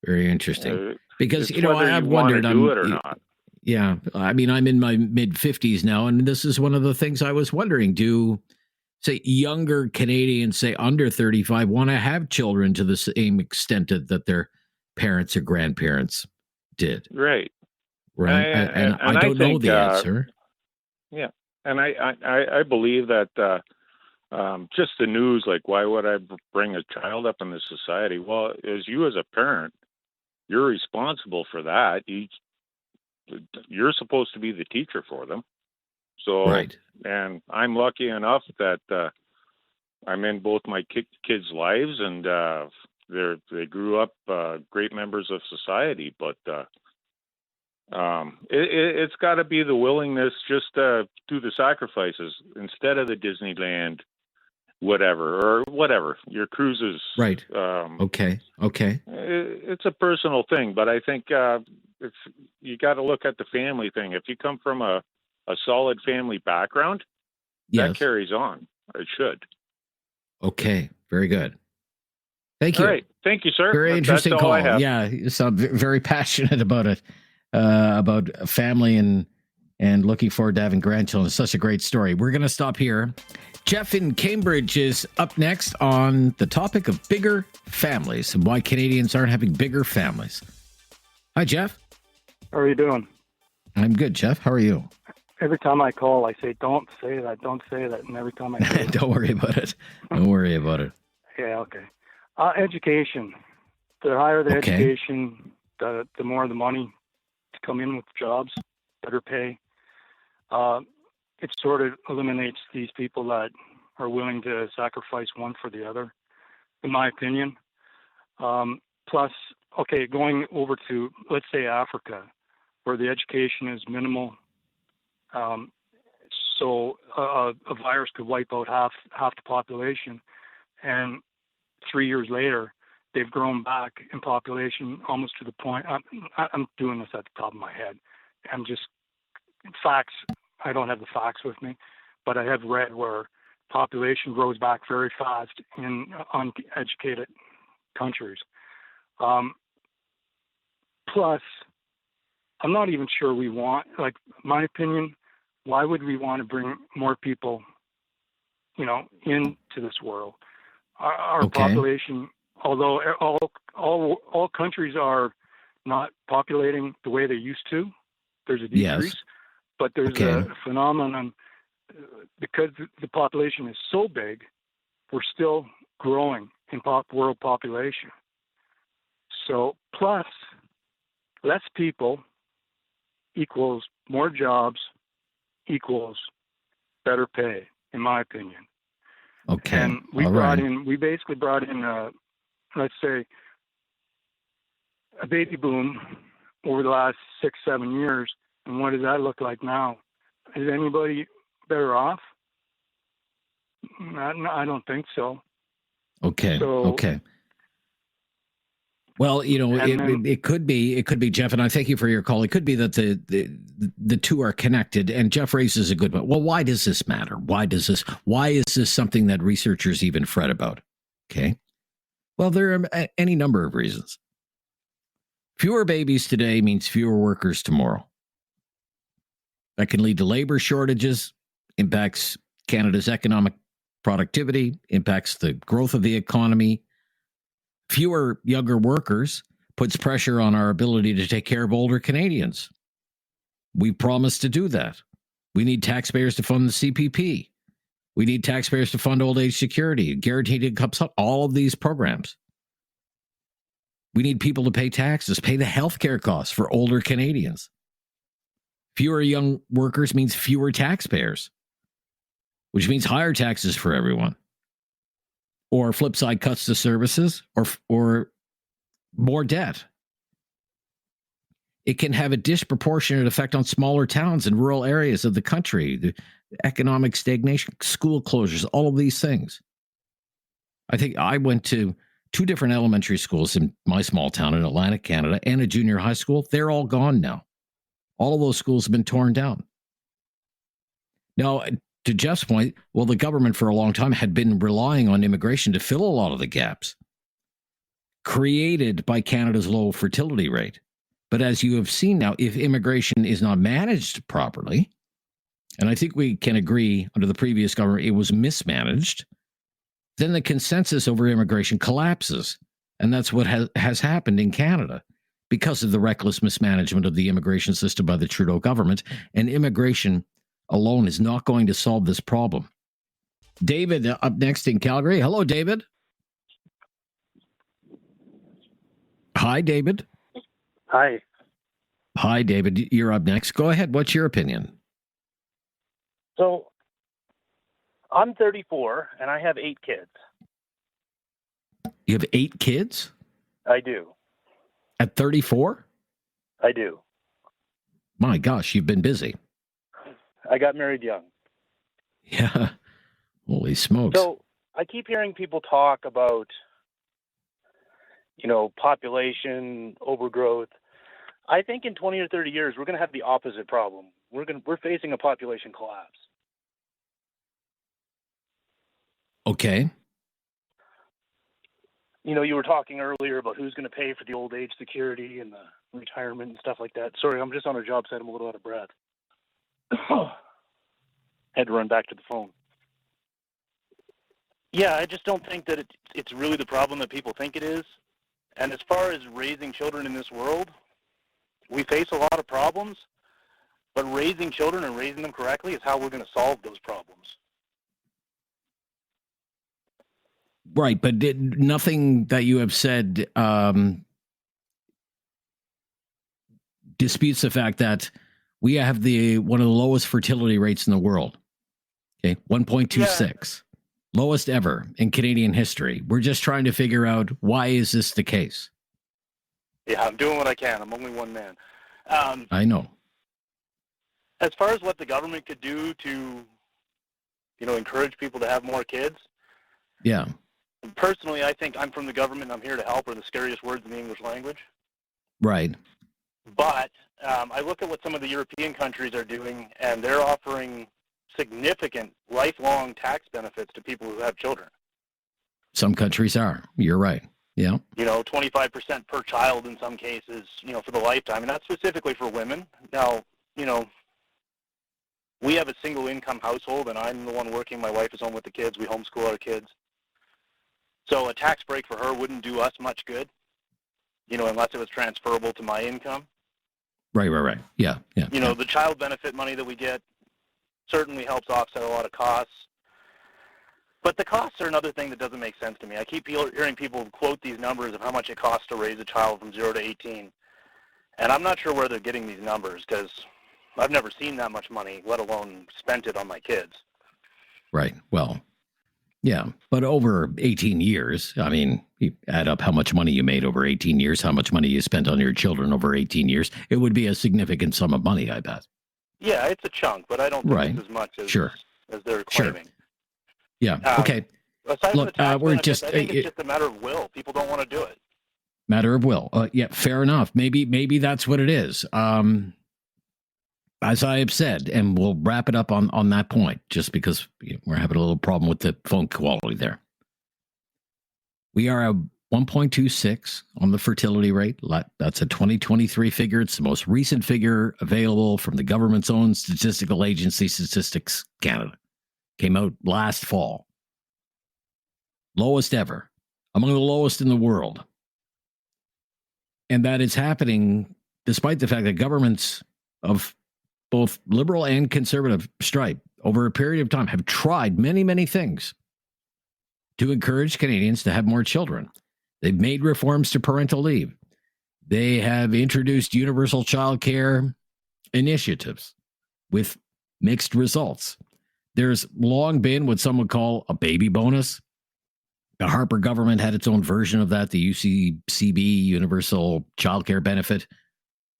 Very interesting. Because, I've wondered. Do it or not. Yeah. I mean, I'm in my mid-50s now, and this is one of the things I was wondering. Do, say, younger Canadians, say, under 35, want to have children to the same extent that their parents or grandparents did? Right. Right. And I don't know the answer. Yeah. And I believe that just the news, why would I bring a child up in this society? Well, as a parent, you're responsible for that. You're supposed to be the teacher for them. So, right. And I'm lucky enough that I'm in both my kids' lives, and they grew up great members of society. But it's got to be the willingness just to do the sacrifices instead of the Disneyland, whatever your cruises. Right. Okay. It's a personal thing, but I think if you got to look at the family thing. If you come from a solid family background, that carries on. It should. Okay. Very good. Thank you. All right. Thank you, sir. Very interesting That's call. all I have. Yeah. You sound very passionate about it, about family and looking forward to having grandchildren. It's such a great story. We're going to stop here. Jeff in Cambridge is up next on the topic of bigger families and why Canadians aren't having bigger families. Hi, Jeff. How are you doing? I'm good, Jeff. How are you? Every time I call, I say, don't say that. And every time I say Don't worry about it. Don't worry about it. Yeah, okay. Education. The higher the education, the more the money to come in with jobs, better pay. It sort of eliminates these people that are willing to sacrifice one for the other, in my opinion. Plus, okay, going over to, let's say, Africa, where the education is minimal, so a virus could wipe out half the population, and 3 years later, they've grown back in population almost to the point. I'm doing this at the top of my head. I'm just facts. I don't have the facts with me, but I have read where population grows back very fast in uneducated countries. Plus, I'm not even sure we want, like, my opinion, why would we want to bring more people, into this world? Our population, although all countries are not populating the way they used to, there's a decrease, but there's a phenomenon because the population is so big, we're still growing in world population. So plus less people equals more jobs equals better pay, in my opinion. Okay. And we basically brought in, let's say, a baby boom over the last 6-7 years. And what does that look like now? Is anybody better off? I don't think so. Okay. Okay. Well, it could be, Jeff, and I thank you for your call. It could be that the two are connected, and Jeff raises a good point. Well, why does this matter? Why is this something that researchers even fret about? Okay. Well, there are any number of reasons. Fewer babies today means fewer workers tomorrow. That can lead to labor shortages, impacts Canada's economic productivity, impacts the growth of the economy. Fewer younger workers puts pressure on our ability to take care of older Canadians. We promised to do that. We need taxpayers to fund the CPP. We need taxpayers to fund old age security, guaranteed income, all of these programs. We need people to pay taxes, pay the healthcare costs for older Canadians. Fewer young workers means fewer taxpayers, which means higher taxes for everyone. Or flip side, cuts to services or more debt. It can have a disproportionate effect on smaller towns and rural areas of the country, the economic stagnation, school closures, all of these things. I think I went to 2 different elementary schools in my small town in Atlantic Canada and a junior high school. They're all gone now. All of those schools have been torn down. Now, to Jeff's point, well, the government for a long time had been relying on immigration to fill a lot of the gaps created by Canada's low fertility rate. But as you have seen now, if immigration is not managed properly, and I think we can agree under the previous government it was mismanaged, then the consensus over immigration collapses. And that's what has happened in Canada because of the reckless mismanagement of the immigration system by the Trudeau government. And immigration alone is not going to solve this problem. David, up next in Calgary. Hello, David. Hi, David. Hi. Hi, David. You're up next. Go ahead. What's your opinion? So, I'm 34, and I have 8 kids. You have 8 kids? I do. At 34? I do. My gosh, you've been busy. I got married young. Yeah. Holy smokes. So I keep hearing people talk about, population overgrowth. I think in 20 or 30 years, we're going to have the opposite problem. We're facing a population collapse. Okay. You were talking earlier about who's going to pay for the old age security and the retirement and stuff like that. Sorry, I'm just on a job site. I'm a little out of breath. Had to run back to the phone. Yeah, I just don't think that it's really the problem that people think it is. And as far as raising children in this world, we face a lot of problems, but raising children and raising them correctly is how we're going to solve those problems. Right, but nothing that you have said disputes the fact that we have one of the lowest fertility rates in the world. Okay, 1.26, lowest ever in Canadian history. We're just trying to figure out why is this the case. Yeah, I'm doing what I can. I'm only one man. I know. As far as what the government could do to, encourage people to have more kids. Yeah. Personally, I think I'm from the government. I'm here to help are the scariest words in the English language. Right. But I look at what some of the European countries are doing, and they're offering significant lifelong tax benefits to people who have children. Some countries are. You're right. Yeah. 25% per child in some cases, for the lifetime. And that's specifically for women. Now, we have a single income household, and I'm the one working. My wife is home with the kids. We homeschool our kids. So a tax break for her wouldn't do us much good, unless it was transferable to my income. Right. Yeah. The child benefit money that we get certainly helps offset a lot of costs. But the costs are another thing that doesn't make sense to me. I keep hearing people quote these numbers of how much it costs to raise a child from 0 to 18. And I'm not sure where they're getting these numbers because I've never seen that much money, let alone spent it on my kids. Right. Well, yeah. But over 18 years, I mean, you add up how much money you made over 18 years, how much money you spent on your children over 18 years, it would be a significant sum of money, I bet. Yeah, it's a chunk, but I don't think it's as much as they're claiming. Sure. Yeah. Okay. Look, we're just. I think it's just a matter of will. People don't want to do it. Matter of will. Yeah. Fair enough. Maybe that's what it is. As I have said, and we'll wrap it up on that point, just because we're having a little problem with the phone quality there. We are at 1.26 on the fertility rate. That's a 2023 figure. It's the most recent figure available from the government's own statistical agency, Statistics Canada. Came out last fall. Lowest ever. Among the lowest in the world. And that is happening despite the fact that governments of both liberal and conservative stripe over a period of time have tried many, many things to encourage Canadians to have more children. They've made reforms to parental leave. They have introduced universal child care initiatives with mixed results. There's long been what some would call a baby bonus. The Harper government had its own version of that, the UCCB, Universal Child Care Benefit.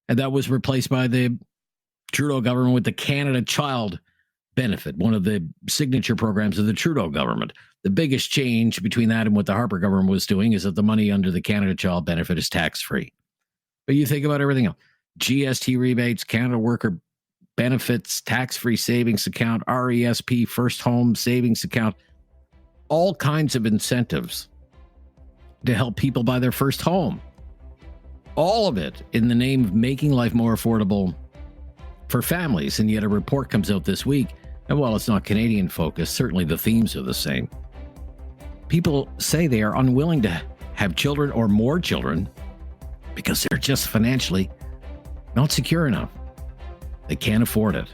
And that was replaced by the Trudeau government with the Canada Child Benefit, one of the signature programs of the Trudeau government. The biggest change between that and what the Harper government was doing is that the money under the Canada Child Benefit is tax-free. But you think about everything else. GST rebates, Canada Worker Benefits, tax-free savings account, RESP, first home savings account, all kinds of incentives to help people buy their first home. All of it in the name of making life more affordable for families. And yet a report comes out this week, and while it's not Canadian focused, certainly the themes are the same. People say they are unwilling to have children or more children because they're just financially not secure enough. They can't afford it.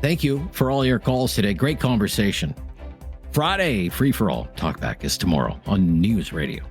Thank you for all your calls today. Great conversation. Friday, Free for All. Talkback is tomorrow on News Radio.